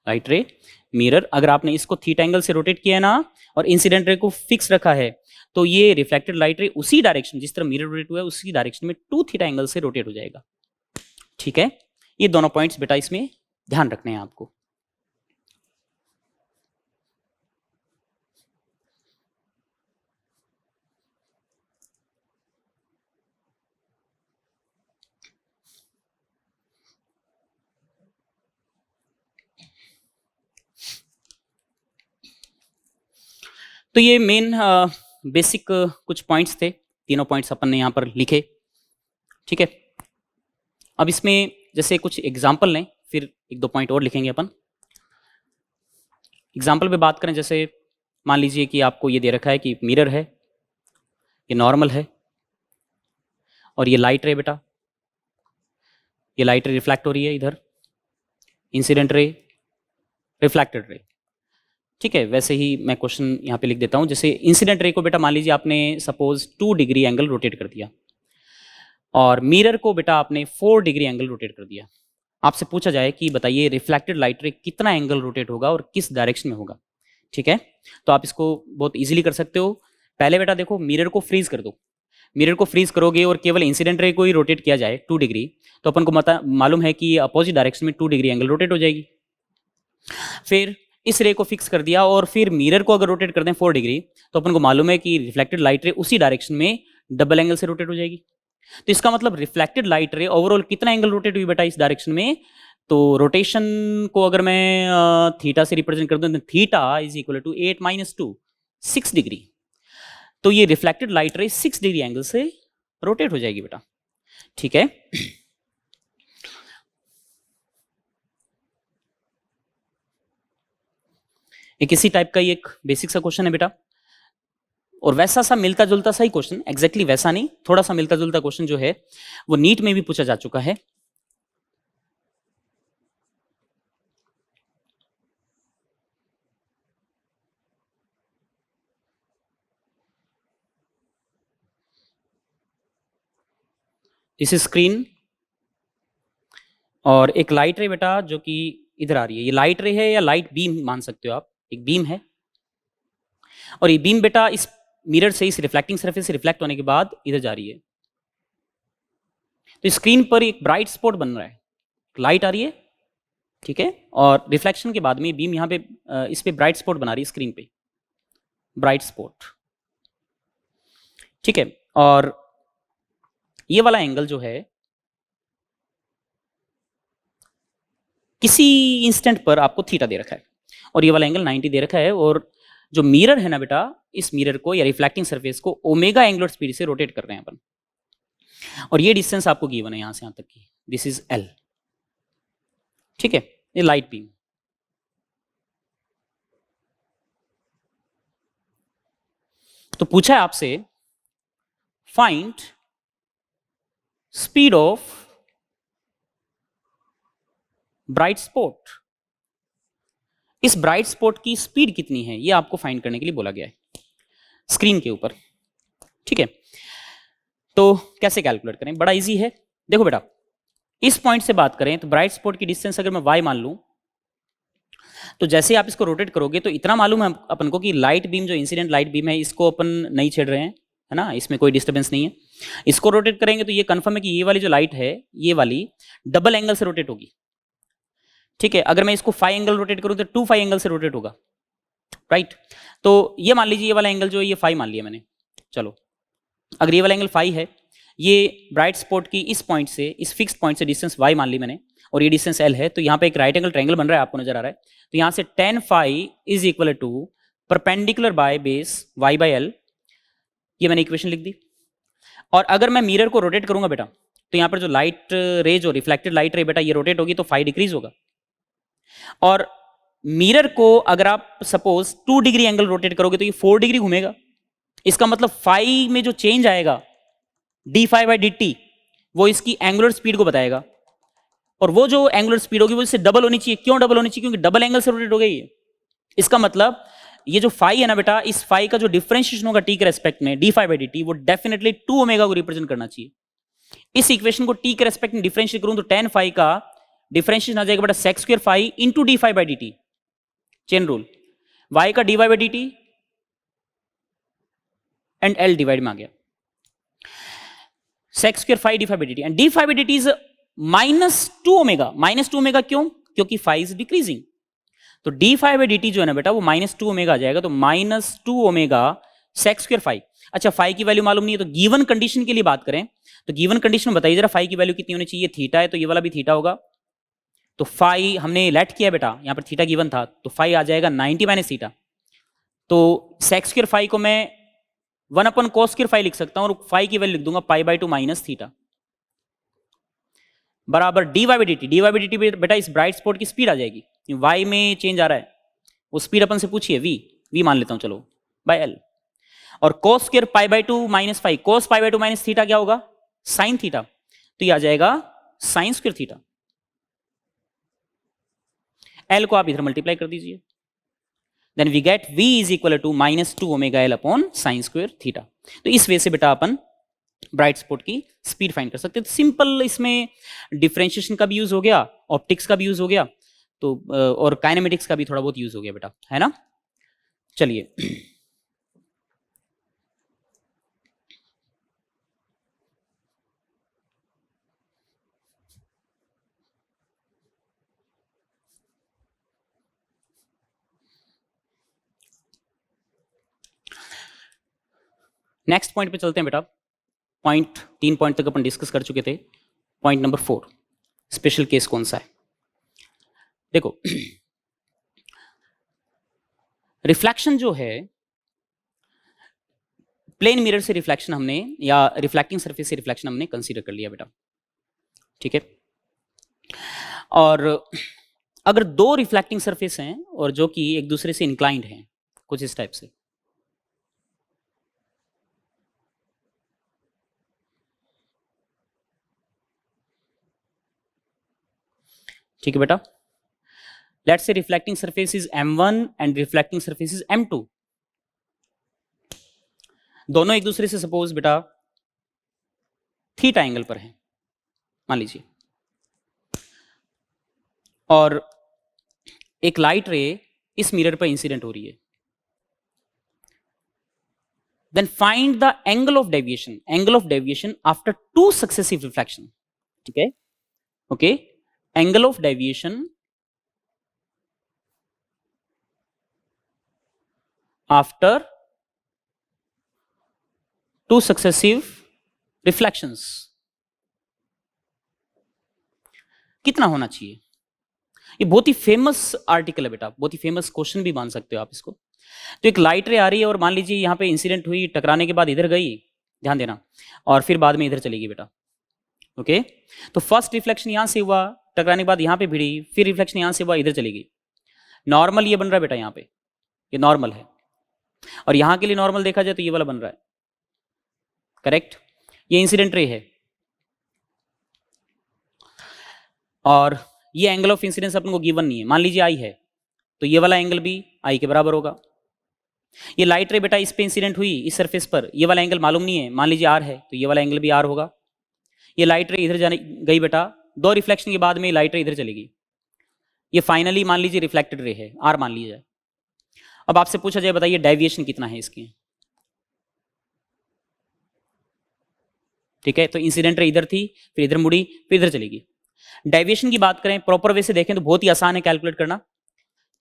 लाइट रे, मिरर। अगर आपने इसको थीटा एंगल से रोटेट किया है ना और इंसिडेंट रे को फिक्स रखा है तो ये रिफ्लेक्टेड लाइट रे उसी डायरेक्शन जिस तरह मिरर रोटेट हुआ है उसी डायरेक्शन में 2 थीटा एंगल से रोटेट हो जाएगा, ठीक है। ये दोनों पॉइंट्स बेटा इसमें ध्यान रखने हैं आपको। तो ये मेन बेसिक कुछ पॉइंट्स थे, तीनों पॉइंट्स अपन ने यहां पर लिखे, ठीक है। अब इसमें जैसे कुछ एग्जाम्पल लें, फिर एक दो पॉइंट और लिखेंगे अपन। एग्जाम्पल पे बात करें, जैसे मान लीजिए कि आपको ये दे रखा है कि मिरर है, ये नॉर्मल है, और ये लाइट रे बेटा, ये लाइट रे रिफ्लेक्ट हो रही है इधर, इंसिडेंट रे, रिफ्लेक्टेड रे, ठीक है। वैसे ही मैं क्वेश्चन यहाँ पे लिख देता हूँ। जैसे इंसिडेंट रे को बेटा मान लीजिए आपने सपोज 2 डिग्री एंगल रोटेट कर दिया, और मिरर को बेटा आपने 4 डिग्री एंगल रोटेट कर दिया। आपसे पूछा जाए कि बताइए रिफ्लेक्टेड लाइट रे कितना एंगल रोटेट होगा और किस डायरेक्शन में होगा, ठीक है। तो आप इसको बहुत इजीली कर सकते हो। पहले बेटा देखो मिरर को फ्रीज कर दो, मिरर को फ्रीज करोगे और केवल इंसिडेंट रे को ही रोटेट किया जाए 2 डिग्री, तो अपन को मालूम है कि अपोजिट डायरेक्शन में 2 डिग्री एंगल रोटेट हो जाएगी। फिर इस रे को फिक्स कर दिया और फिर मिरर को अगर रोटेट कर दें 4 डिग्री, तो अपन को मालूम है कि रिफ्लेक्टेड लाइट रे उसी डायरेक्शन में डबल एंगल से रोटेट हो जाएगी। तो इसका मतलब रिफ्लेक्टेड लाइट रे ओवरऑल कितना एंगल रोटेट हुई बेटा इस डायरेक्शन में, तो रोटेशन को अगर मैं थीटा से रिप्रेजेंट कर दूं तो theta is equal to 8 minus 2, 6 degree. तो ये रिफ्लेक्टेड लाइट रे 6 डिग्री एंगल से रोटेट हो जाएगी बेटा। ठीक है, एक इसी टाइप का ही एक बेसिक सा क्वेश्चन है बेटा, और वैसा सा मिलता जुलता सा ही क्वेश्चन, एग्जैक्टली वैसा नहीं, थोड़ा सा मिलता जुलता क्वेश्चन जो है वो नीट में भी पूछा जा चुका है। दिस इज स्क्रीन और एक लाइट रे बेटा जो कि इधर आ रही है, ये लाइट रे है या लाइट बीम मान सकते हो आप, एक बीम है, और ये बीम बेटा इस मिरर से, इस रिफ्लेक्टिंग सरफेस से रिफ्लेक्ट होने के बाद इधर जा रही है। तो स्क्रीन पर एक ब्राइट स्पॉट बन रहा है, लाइट आ रही है, ठीक है, और रिफ्लेक्शन के बाद में बीम यहाँ पे इस पे ब्राइट स्पॉट बना रही है स्क्रीन पे, ब्राइट स्पॉट, ठीक है। और ये वाला एंगल जो है किसी इंस्टेंट पर आपको थीटा दे रखा है, और ये वाला एंगल 90 दे रखा है, और जो मिरर है ना बेटा, इस मिरर को या रिफ्लेक्टिंग सरफेस को ओमेगा एंगुलर स्पीड से रोटेट कर रहे हैं अपन, और ये डिस्टेंस आपको गिवन है यहां से यहां तक की, दिस इज एल, ठीक है, ये लाइट बीम। तो पूछा है आपसे find speed of bright spot, इस ब्राइट स्पॉट की स्पीड कितनी है ये आपको फाइंड करने के लिए बोला गया है स्क्रीन के ऊपर, ठीक है। तो कैसे कैलकुलेट करें, बड़ा इजी है, देखो बेटा इस पॉइंट से बात करें तो ब्राइट स्पॉट की डिस्टेंस अगर मैं y मान लूं, तो जैसे आप इसको रोटेट करोगे तो इतना मालूम है अपन को कि लाइट बीम जो इंसिडेंट लाइट बीम है इसको अपन नहीं छेड़ रहे हैं, है ना, इसमें कोई डिस्टर्बेंस नहीं है। इसको रोटेट करेंगे तो ये कंफर्म है कि ये वाली जो लाइट है ये वाली डबल एंगल से रोटेट होगी, ठीक है। अगर मैं इसको 5 एंगल रोटेट करूं तो 2 5 एंगल से रोटेट होगा, राइट। तो ये मान लीजिए ये वाला एंगल जो है ये 5 मान लिया मैंने, चलो अगर ये वाला एंगल 5 है, ये ब्राइट स्पॉट की इस पॉइंट से, इस फिक्स पॉइंट से डिस्टेंस y मान ली मैंने, और ये डिस्टेंस l है, तो यहाँ पे एक राइट एंगल ट्रायंगल बन रहा है, आपको नजर आ रहा है। तो यहाँ से tan phi is equal to perpendicular by base y by l, ये मैंने इक्वेशन लिख दी। और अगर मैं मिरर को रोटेट करूंगा बेटा, तो यहाँ पर जो लाइट रे, जो रिफ्लेक्टेड लाइट रे बेटा, ये रोटेट होगी तो फाई डिक्रीज होगा। और मिरर को अगर आप सपोज 2 डिग्री एंगल रोटेट करोगे तो ये 4 डिग्री घूमेगा, इसका मतलब फाई में जो चेंज आएगा D phi by D T, वो इसकी एंगुलर स्पीड को बताएगा, और वो जो एंगुलर स्पीड होगी वो इससे डबल होनी चाहिए। क्यों डबल होनी चाहिए, क्योंकि डबल एंगल से रोटेट हो गई है। इसका मतलब ये जो फाई है ना बेटा, इस फाई का जो डिफरेंशिएशन होगा टी के रेस्पेक्ट में, D phi by D T, वो डेफिनेटली 2 ओमेगा को रिप्रेजेंट करना चाहिए। इस इक्वेशन को टी के रेस्पेक्ट में डिफरेंशिएट करूं तो tan फाई का डिफरेंशिएशन आ जाएगा बेटा sec square phi into D phi by D T, chain rule, y का D Y by D T and l divide में आ गया sec square phi D phi by D T, and D phi by D T is -2 omega. -2 omega क्यों, क्योंकि phi is decreasing, तो D phi by D T जो है ना बेटा वो -2 ओमेगा आ जाएगा, तो -2 ओमेगा sec स्क्वायर फाई। अच्छा फाई की वैल्यू मालूम नहीं है, तो गिवन कंडीशन के लिए बात करें तो गिवन कंडीशन बताइए जरा, फाई की वैल्यू कितनी होनी चाहिए, थीटा है तो ये वाला भी थीटा होगा, तो फाई हमने लेट किया बेटा, यहां पर थीटा गिवन था, तो फाई आ जाएगा 90 माइनस थीटा। तो sec स्क्वायर फाई को मैं 1 अपन cos स्क्वायर फाई लिख सकता हूं, और फाई की वैल्यू लिख दूंगा पाई बाई 2 माइनस थीटा बराबर D Y by D T. D Y by D T बेटा इस ब्राइट स्पॉट की स्पीड आ जाएगी, वाई में चेंज आ रहा है, वो स्पीड अपन से पूछिए वी मान लेता हूं चलो, बाय एल, और cos square pi by 2 minus phi, cos pi by 2 minus theta क्या होगा, साइन थीटा, तो ये आ जाएगा साइन स्क्वायर थीटा। एल को आप इधर मल्टीप्लाई कर दीजिए, then we get v is equal to -2 omega L upon sine square theta. तो इस वे से बेटा अपन ब्राइट स्पॉट की स्पीड फाइंड कर सकते हैं। तो सिंपल इसमें डिफरेंशिएशन का भी यूज हो गया, ऑप्टिक्स का भी यूज हो गया, तो और काइनेमेटिक्स का भी थोड़ा बहुत यूज हो गया बेटा, है ना। चलिए नेक्स्ट पॉइंट पे चलते हैं बेटा। पॉइंट 3 पॉइंट तक अपन डिस्कस कर चुके थे। पॉइंट नंबर 4, स्पेशल केस कौन सा है? देखो रिफ्लेक्शन जो है, प्लेन मिरर से रिफ्लेक्शन हमने, या रिफ्लेक्टिंग सरफेस से रिफ्लेक्शन हमने कंसीडर कर लिया बेटा, ठीक है। और अगर दो रिफ्लेक्टिंग सरफेस हैं और जो कि एक दूसरे से इंक्लाइंड हैं, कुछ इस टाइप से, ठीक है बेटा। Let's say reflecting surface is M1 and reflecting surface is M2। दोनों एक दूसरे से सपोज बेटा थीटा एंगल पर हैं, मान लीजिए, और एक लाइट रे इस मिरर पर इंसिडेंट हो रही है। Then find the angle of deviation after two successive reflection, ठीक है, okay. Angle of deviation after two successive reflections कितना होना चाहिए? ये बहुत ही फेमस आर्टिकल है बेटा, बहुत ही फेमस क्वेश्चन भी मान सकते हो आप इसको। तो एक लाइट रे आ रही है और मान लीजिए यहाँ पे इंसिडेंट हुई, टकराने के बाद इधर गई, ध्यान देना, और फिर बाद में इधर चलेगी बेटा, ओके। तो फर्स्ट रिफ्लेक्शन यहाँ से हुआ, टकराने के बाद यहाँ पे भिड़ी, फिर रिफ्लेक्शन यहाँ से हुआ, इधर चलेगी। नॉर्मल ये बन रहा है बेटा, यहाँ पे ये नॉर्मल है, और यहाँ के लिए नॉर्मल देखा जाए तो ये वाला बन रहा है, करेक्ट। ये इंसिडेंट रे है, और ये एंगल ऑफ इंसिडेंस अपन को गिवन नहीं है। मान लीजिए आई है, तो ये वाला एंगल भी आई के बराबर होगा। ये लाइट रे बेटा इस पे इंसिडेंट हुई, इस सरफेस पर, ये वाला एंगल मालूम नहीं है, मान लीजिए आर है, तो ये वाला एंगल भी आर होगा। ये लाइट रे इधर जाने गई बेटा, दो रिफ्लेक्शन के बाद में लाइट रे इधर चलेगी, ये फाइनली मान लीजिए रिफ्लेक्टेड रे है, आर मान लीजिए। अब आपसे पूछा जाए बताइए डेविएशन कितना है इसकी, ठीक है। तो इंसिडेंट रे इधर थी, फिर इधर मुड़ी, फिर इधर चलेगी। डेविएशन की बात करें प्रॉपर वे से देखें तो बहुत ही आसान है कैलकुलेट करना,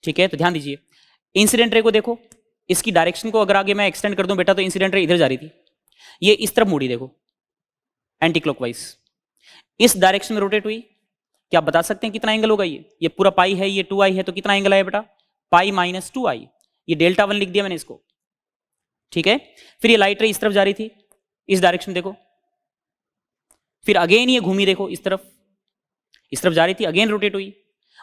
ठीक है। तो ध्यान दीजिए, इंसिडेंट रे को देखो, इसकी डायरेक्शन को अगर आगे मैं एक्सटेंड कर दूं बेटा, तो इंसिडेंट रे इधर जा रही थी, ये इस तरफ मुड़ी, देखो एंटी क्लॉकवाइज, इस डायरेक्शन में रोटेट हुई। क्या आप बता सकते हैं कितना एंगल होगा? ये पूरा पाई है, ये 2i है, तो कितना एंगल आया बेटा? पाई माइनस 2i। ये डेल्टा 1 लिख दिया मैंने इसको, ठीक है। फिर ये लाइट रे इस तरफ जा रही थी, इस डायरेक्शन देखो, फिर अगेन ये घूमी, देखो इस तरफ जा रही थी, अगेन रोटेट हुई,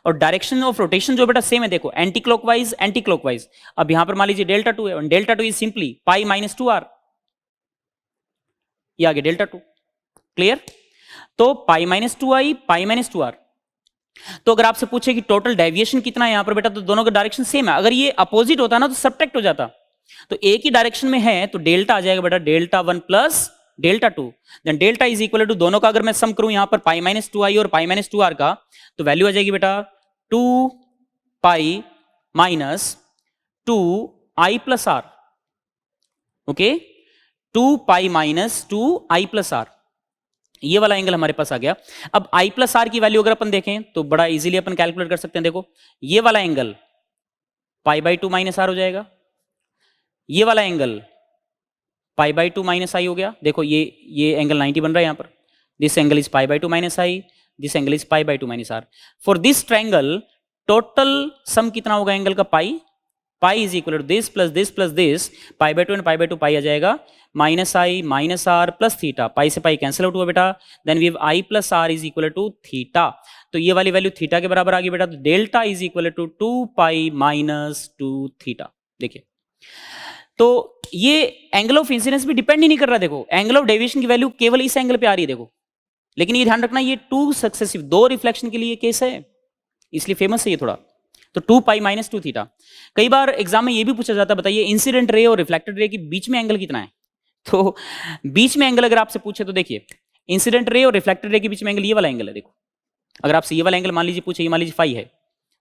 और डायरेक्शन ऑफ रोटेशन जो बेटा सेम है, देखो एंटी क्लॉकवाइज। अब यहां पर मान लीजिए डेल्टा 2 है, और delta 2 is simply pi minus 2r, ये आगे डेल्टा 2, क्लियर। तो पाई minus 2i, pi minus 2r। तो अगर आपसे पूछे कि टोटल डेविएशन कितना है यहां पर बेटा, तो दोनों का डायरेक्शन सेम है। अगर ये अपोजिट होता ना तो सब्ट्रैक्ट हो जाता, तो एक ही डायरेक्शन में है, तो डेल्टा आ जाएगा बेटा delta 1 plus delta 2। Then delta is equal to, दोनों का अगर मैं सम करूं यहां पर पाई माइनस 2i और पाई माइनस 2r का, तो वैल्यू आ जाएगी बेटा 2 pi minus 2i plus r, okay. 2 pi minus 2i plus r, ये वाला एंगल हमारे पास आ गया। अब i प्लस आर की वैल्यू अगर अपन देखें तो बड़ा इजीली अपन कैलकुलेट कर सकते हैं। देखो ये वाला angle pi by 2 minus R हो जाएगा, ये वाला angle pi by 2 minus I हो गया। देखो ये एंगल 90 बन रहा है यहाँ पर, this angle is pi by 2 minus I, this angle is pi by 2 minus R. For this triangle total sum कितना होगा एंगल का? Pi is equal to this plus this plus this, pi by 2 and pi by 2 pi आ जाएगा, minus I minus R plus theta, pi से pi cancel out हुआ बेटा। Then we have I plus R is equal to theta, तो ये वाली value theta के बराबर आ गई बेटा। तो delta is equal to 2 pi minus 2 theta. देखिए तो ये एंगल ऑफ इंसिडेंस भी डिपेंड ही नहीं कर रहा। देखो एंगल ऑफ डेविएशन की वैल्यू केवल इस एंगल पे आ रही है, देखो। लेकिन ये ध्यान रखना, ये टू सक्सेसिव, दो रिफ्लेक्शन के लिए केस है, इसलिए फेमस है ये थोड़ा। तो 2 पाई माइनस 2 थीटा। कई बार एग्जाम में ये भी पूछा जाता है, बताइए इंसिडेंट रे और रिफ्लेक्टेड रे के बीच में एंगल कितना है? तो बीच में एंगल अगर आपसे पूछे तो देखिए इंसिडेंट रे और रिफ्लेक्टेड रे के बीच में एंगल ये वाला एंगल है। देखो अगर आपसे ये वाला एंगल मान लीजिए पूछे, ये मान लीजिए फाई है,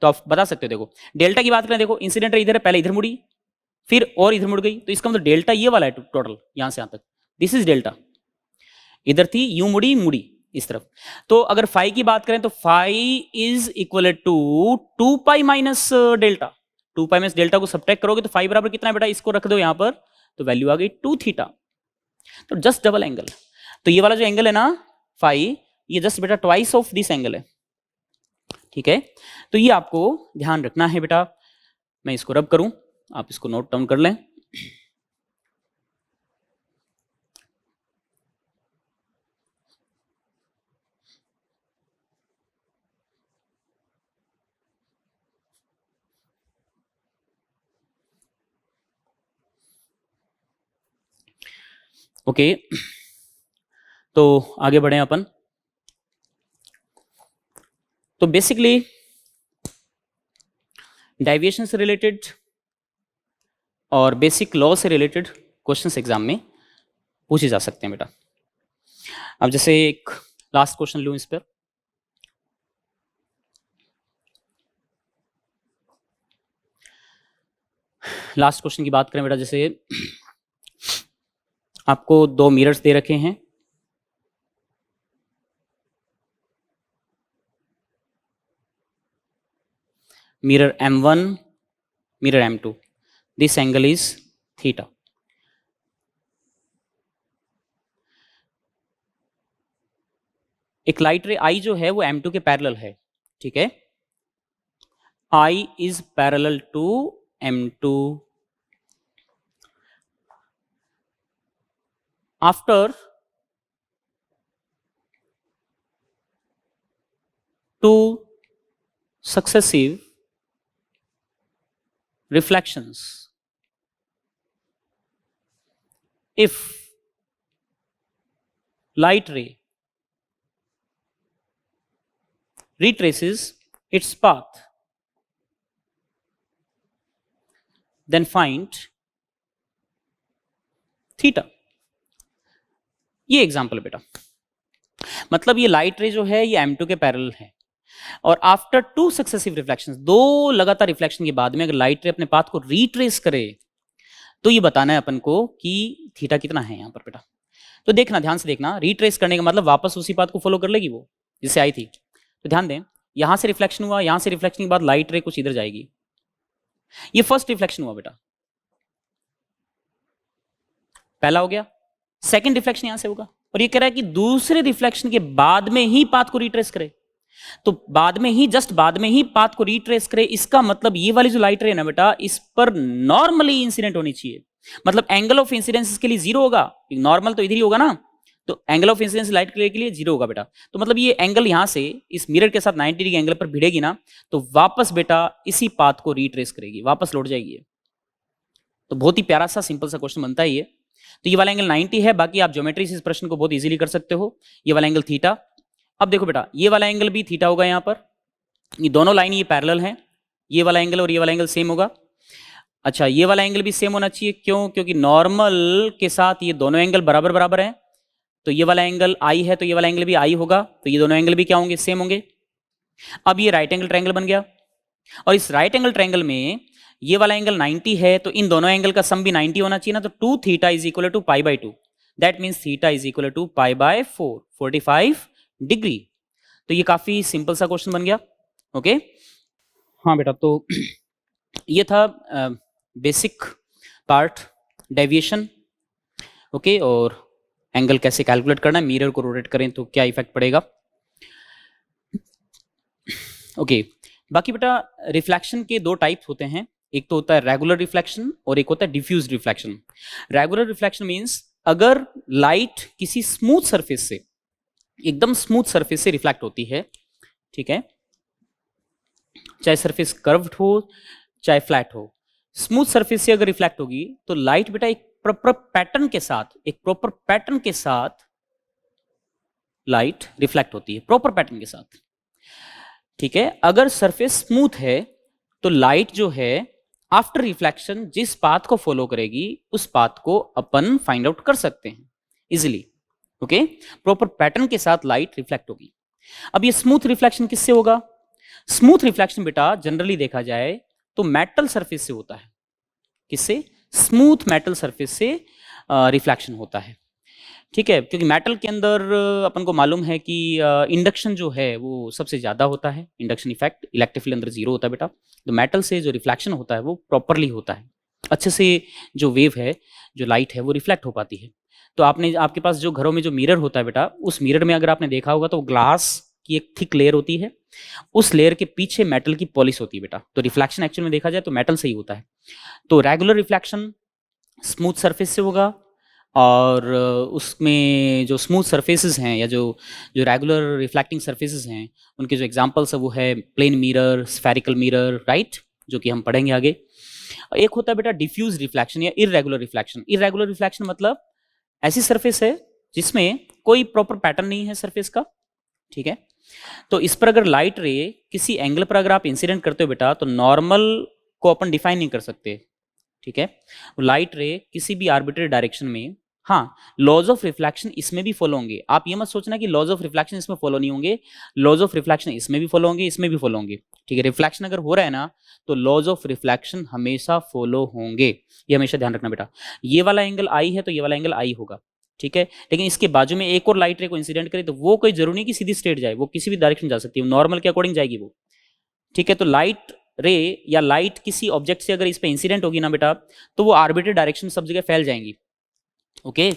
तो आप बता सकते हो। देखो डेल्टा की बात करें, देखो इंसिडेंट रे इधर है, पहले इधर मुड़ी, फिर और इधर मुड़ गई, तो इसका मतलब डेल्टा ये वाला है टोटल, यहां से यहां तक, दिस इज डेल्टा। इधर थी, यूं मुड़ी इस तरफ। तो अगर फाई की बात करें तो phi is equal to 2 pi minus delta. 2 pi minus delta को सब्ट्रैक्ट करोगे तो फाई बराबर कितना है बेटा? इसको रख दो यहां पर, तो वैल्यू आ गई 2 थीटा। तो जस्ट डबल एंगल, तो ये वाला जो एंगल है ना फाई, ये जस्ट बेटा ट्वाइस ऑफ दिस एंगल है, ठीक है। तो ये आपको ध्यान रखना है बेटा। मैं इसको रब करूं, आप इसको नोट डाउन कर लें। ओके, तो आगे बढ़े अपन। तो बेसिकली डेविएशन से रिलेटेड और बेसिक लॉ से रिलेटेड क्वेश्चंस एग्जाम में पूछे जा सकते हैं बेटा। अब जैसे एक लास्ट क्वेश्चन लूं इस पर, लास्ट क्वेश्चन की बात करें बेटा, जैसे आपको दो मिरर्स दे रखे हैं, mirror M1, mirror M2, this angle is theta. एक लाइट रे I जो है वो M2 के पैरेलल है, ठीक है। I is parallel to M2. After two successive reflections, if light ray retraces its path, then find theta. ये एग्जाम्पल बेटा, मतलब ये लाइट रे जो है ये M2 के पैरेलल है, और आफ्टर टू सक्सेसिव रिफ्लेक्शंस, दो लगातार रिफ्लेक्शन के बाद में अगर लाइट रे अपने पाथ को रीट्रेस करे, तो ये बताना है अपन को कि थीटा कितना है यहां पर बेटा। तो देखना, ध्यान से देखना, रीट्रेस करने का मतलब वापस उसी पाथ को फॉलो कर लेगी वो जिससे आई थी। तो ध्यान दें, यहां से रिफ्लेक्शन हुआ, यहां से रिफ्लेक्शन के बाद लाइट रे कुछ इधर जाएगी, ये फर्स्ट रिफ्लेक्शन हुआ बेटा, पहला हो गया। सेकंड रिफ्लेक्शन यहां से होगा, और ये कह रहा है कि दूसरे रिफ्लेक्शन के बाद में ही पाथ को रिट्रेस करे, तो बाद में ही, जस्ट बाद में ही पाथ को रिट्रेस करे। इसका मतलब ये वाली जो लाइट रे है ना बेटा, इस पर नॉर्मली इंसिडेंट होनी चाहिए, मतलब एंगल ऑफ इंसिडेंस इसके लिए जीरो होगा, नॉर्मल तो इधर ही होगा ना, तो एंगल ऑफ इंसिडेंस लाइट रे के लिए जीरो होगा बेटा। तो मतलब ये एंगल यहां से इस मिरर के साथ 90 डिग्री एंगल पर भिड़ेगी ना, तो वापस बेटा इसी पाथ को रिट्रेस करेगी, वापस लौट जाएगी। तो बहुत ही प्यारा सा सिंपल सा क्वेश्चन बनता है ये। तो ये वाला एंगल 90 है, बाकी आप ज्योमेट्री से इस प्रश्न को बहुत इजीली कर सकते हो। ये वाला एंगल थीटा, अब देखो बेटा ये वाला एंगल भी थीटा होगा, यहाँ पर ये दोनों लाइन ये पैरेलल हैं, ये वाला एंगल और ये वाला एंगल सेम होगा। अच्छा, ये वाला एंगल भी सेम होना चाहिए, क्यों? क्योंकि नॉर्मल के साथ ये दोनों एंगल बराबर बराबर हैं, तो ये वाला एंगल आई है तो ये वाला एंगल भी आई होगा, तो ये दोनों एंगल भी क्या होंगे? सेम होंगे। अब ये राइट एंगल ट्रायंगल बन गया, और इस राइट एंगल ट्रायंगल में ये वाला एंगल 90 है, तो इन दोनों एंगल का सम भी 90 होना चाहिए ना, तो 2 theta is equal to pi by 2, that means theta is equal to pi by 4, 45 degree. तो ये काफी सिंपल सा क्वेश्चन बन गया। ओके, हाँ बेटा, तो ये था बेसिक पार्ट, डेविएशन। ओके, और एंगल कैसे कैलकुलेट करना है, मिरर को रोटेट करें तो क्या इफेक्ट पड़ेगा। ओके, बाकी बेटा रिफ्लेक्शन के दो टाइप्स होते हैं, एक तो होता है रेगुलर रिफ्लेक्शन और एक होता है diffuse reflection. Regular reflection means अगर लाइट किसी स्मूथ सरफेस से, एकदम स्मूथ सरफेस से रिफ्लेक्ट होती है, ठीक है, चाहे सरफेस कर्व्ड हो चाहे फ्लैट हो, स्मूथ सरफेस से अगर रिफ्लेक्ट होगी तो लाइट बेटा एक प्रॉपर पैटर्न के साथ, एक प्रॉपर पैटर्न के साथ लाइट रिफ्लेक्ट होती है, प्रॉपर पैटर्न के साथ, ठीक है। अगर सरफेस स्मूथ है तो लाइट जो है आफ्टर रिफ्लेक्शन जिस पाथ को फॉलो करेगी उस पाथ को अपन फाइंड आउट कर सकते हैं इजिली। ओके, प्रॉपर पैटर्न के साथ लाइट रिफ्लेक्ट होगी। अब ये स्मूथ रिफ्लेक्शन किससे होगा? स्मूथ रिफ्लेक्शन बेटा जनरली देखा जाए तो मेटल सरफेस से होता है। किससे? स्मूथ मेटल सरफेस से रिफ्लेक्शन होता है, ठीक है, क्योंकि मेटल के अंदर अपन को मालूम है कि इंडक्शन जो है वो सबसे ज्यादा होता है, इंडक्शन इफेक्ट, इलेक्ट्रिक फील्ड अंदर जीरो होता है बेटा, तो मेटल से जो रिफ्लेक्शन होता है वो प्रॉपरली होता है, अच्छे से जो वेव है, जो लाइट है वो रिफ्लेक्ट हो पाती है। तो आपने आपके पास जो घरों में जो मिरर होता है बेटा, उस मिरर में अगर आपने देखा होगा तो ग्लास की एक थिक लेयर होती है, उस लेयर के पीछे मेटल की पॉलिश होती है बेटा। तो रिफ्लेक्शन एक्चुअल में देखा जाए तो मेटल से ही होता है। तो रेगुलर रिफ्लेक्शन स्मूथ सरफेस से होगा, और उसमें जो स्मूथ सरफेसेस हैं या जो जो रेगुलर रिफ्लेक्टिंग सरफेसेस हैं, उनके जो एग्जांपल्स है वो है plane mirror, spherical mirror, right, जो कि हम पढ़ेंगे आगे। एक होता है बेटा डिफ्यूज रिफ्लेक्शन या इररेगुलर रिफ्लेक्शन। इररेगुलर रिफ्लेक्शन मतलब ऐसी सरफेस है जिसमें कोई प्रॉपर पैटर्न नहीं है सरफेस का, ठीक है। तो इस पर अगर लाइट रे किसी एंगल पर अगर आप इंसिडेंट करते हो बेटा, तो नॉर्मल को अपन डिफाइन नहीं कर सकते, ठीक है। लाइट रे किसी भी आर्बिट्रेरी डायरेक्शन में, हाँ, लॉज ऑफ रिफ्लेक्शन इसमें भी फॉलो होंगे। आप ये मत सोचना कि लॉज ऑफ रिफ्लेक्शन इसमें फॉलो नहीं होंगे, लॉज ऑफ रिफ्लेक्शन इसमें भी फॉलो होंगे, इसमें भी फॉलो होंगे, ठीक है। रिफ्लेक्शन अगर हो रहा है ना, तो लॉज ऑफ रिफ्लेक्शन हमेशा फॉलो होंगे, ये हमेशा ध्यान रखना बेटा। ये वाला एंगल आई है तो ये वाला एंगल आई होगा, ठीक है। लेकिन इसके बाजू में एक और लाइट रे को इंसिडेंट करे तो वो कोई जरूरी नहीं कि सीधी स्ट्रेट जाए, वो किसी भी डायरेक्शन जा सकती है, नॉर्मल के अकॉर्डिंग जाएगी वो, ठीक है। तो लाइट रे या लाइट किसी ऑब्जेक्ट से अगर इस पे इंसिडेंट होगी ना बेटा, तो वो आर्बिट्रेरी डायरेक्शन सब जगह फैल जाएंगी, ओके।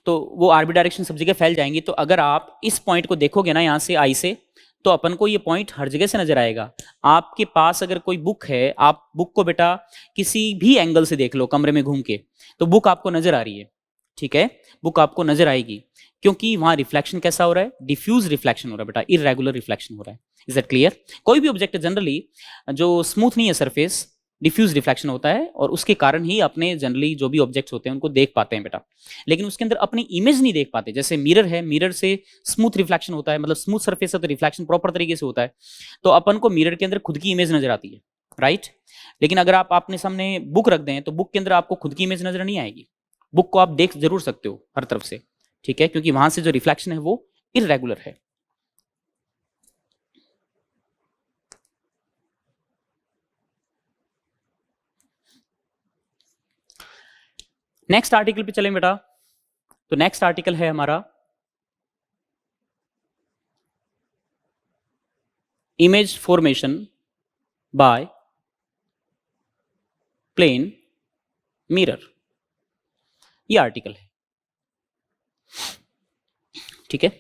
तो वो आर्बिट्रेरी डायरेक्शन सब जगह फैल जाएंगी। तो अगर आप इस पॉइंट को देखोगे ना यहाँ से आई से, तो अपन को ये पॉइंट हर जगह से नजर आएगा। आपके पास अगर कोई बुक है, आप बुक को बेटा किसी भी एंगल से देख लो कमरे में घूम के, तो बुक आपको नजर आ रही है, ठीक है, बुक आपको नजर आएगी, क्योंकि वहां रिफ्लेक्शन कैसा हो रहा है, डिफ्यूज रिफ्लेक्शन हो रहा है बेटा, इररेगुलर रिफ्लेक्शन हो रहा है। Is that clear? कोई भी ऑब्जेक्ट जनरली जो स्मूथ नहीं है सरफेस, डिफ्यूज रिफ्लेक्शन होता है, और उसके कारण ही अपने जनरली जो भी ऑब्जेक्ट्स होते हैं उनको देख पाते हैं बेटा, लेकिन उसके अंदर अपनी इमेज नहीं देख पाते। जैसे मिरर है, मिरर से स्मूथ रिफ्लेक्शन होता है, मतलब स्मूथ सरफेस है तो रिफ्लेक्शन प्रॉपर तरीके से होता है, तो अपन को मिरर के अंदर खुद की इमेज नजर आती है, राइट। लेकिन अगर आप अपने सामने बुक रख दें तो बुक के अंदर आपको खुद की इमेज नजर नहीं आएगी, बुक को आप देख जरूर सकते हो हर तरफ से, ठीक है, क्योंकि वहां से जो रिफ्लेक्शन है वो इररेगुलर है। नेक्स्ट आर्टिकल पे चलें बेटा। तो नेक्स्ट आर्टिकल है हमारा image formation by plane mirror, ये आर्टिकल है, ठीक है।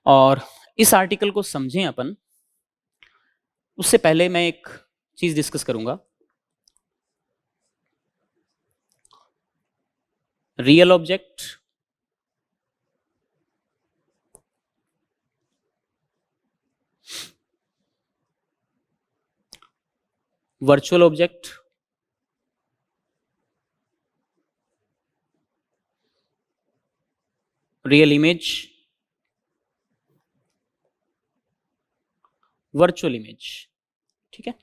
और इस आर्टिकल को समझें अपन, उससे पहले मैं एक चीज डिस्कस करूंगा। Real object, virtual object, real image, virtual image, ठीक है।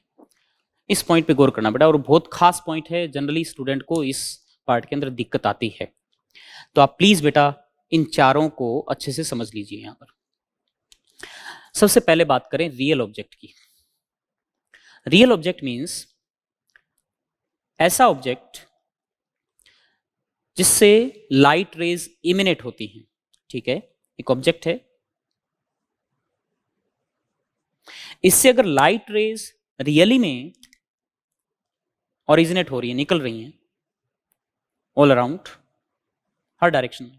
इस पॉइंट पे गौर करना बेटा, और बहुत खास पॉइंट है, जनरली स्टूडेंट को इस पार्ट के अंदर दिक्कत आती है। तो आप प्लीज बेटा इन चारों को अच्छे से समझ लीजिए। यहां पर सबसे पहले बात करें रियल ऑब्जेक्ट की। रियल ऑब्जेक्ट मींस ऐसा ऑब्जेक्ट जिससे लाइट रेज इमिनेट होती हैं, ठीक है। एक ऑब्जेक्ट है, इससे अगर लाइट रेज रियली में ओरिजिनेट हो रही है, निकल रही हैं ऑल अराउंड, हर डायरेक्शन में,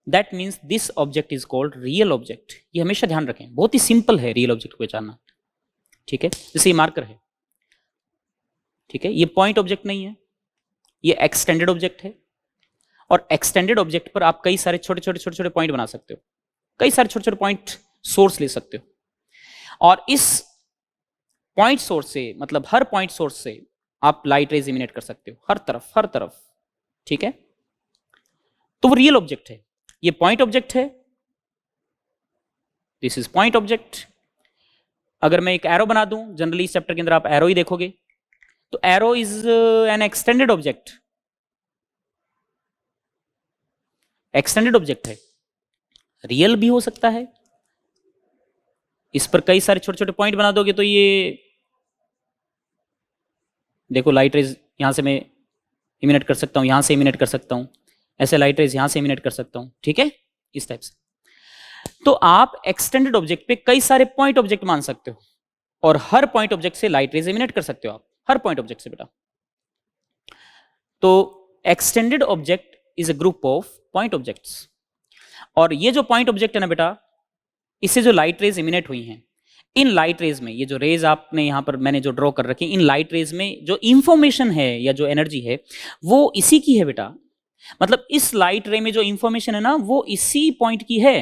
that means this object is called real object. ये हमेशा ध्यान रखें, बहुत ही सिंपल है रियल ऑब्जेक्ट को पहचानना, ठीक है। जैसे ये मार्कर है, ठीक है, ये पॉइंट ऑब्जेक्ट नहीं है, ये एक्सटेंडेड ऑब्जेक्ट है, और एक्सटेंडेड ऑब्जेक्ट पर आप कई सारे छोटे छोटे छोटे छोटे पॉइंट बना सकते हो, कई सारे छोटे छोटे पॉइंट सोर्स ले सकते हो, और इस पॉइंट सोर्स से, मतलब हर पॉइंट सोर्स से आप लाइट रेज इमिनेट कर सकते हो, हर तरफ हर तरफ, ठीक है। तो वो रियल ऑब्जेक्ट है। ये पॉइंट ऑब्जेक्ट है, दिस इज पॉइंट ऑब्जेक्ट। अगर मैं एक एरो बना दूं, जनरली इस चैप्टर के अंदर आप एरो ही देखोगे, तो arrow is an extended object, extended object है, रियल भी हो सकता है। इस पर कई सारे छोटे छोटे पॉइंट बना दोगे तो ये देखो लाइट रेज यहां से मैं इमिनेट कर सकता हूं, यहां से इमिनेट कर सकता हूं, ऐसे लाइट रेज यहां से इमिनेट कर सकता हूं, ठीक है, इस टाइप से। तो आप एक्सटेंडेड ऑब्जेक्ट पे कई सारे पॉइंट ऑब्जेक्ट मान सकते हो, और हर पॉइंट ऑब्जेक्ट से लाइट रेज इमिनेट कर सकते हो आप, हर पॉइंट ऑब्जेक्ट से बेटा। तो extended object is a group of point objects, और ये जो पॉइंट ऑब्जेक्ट है ना बेटा, इससे जो लाइट रेज इमिनेट हुई हैं, इन लाइट रेज में ये जो रेज आपने यहां पर मैंने जो ड्रॉ कर रखी, इन लाइट रेज में जो इंफॉर्मेशन है या जो एनर्जी है वो इसी की है बेटा। मतलब इस लाइट रे में जो इंफॉर्मेशन है ना वो इसी पॉइंट की है।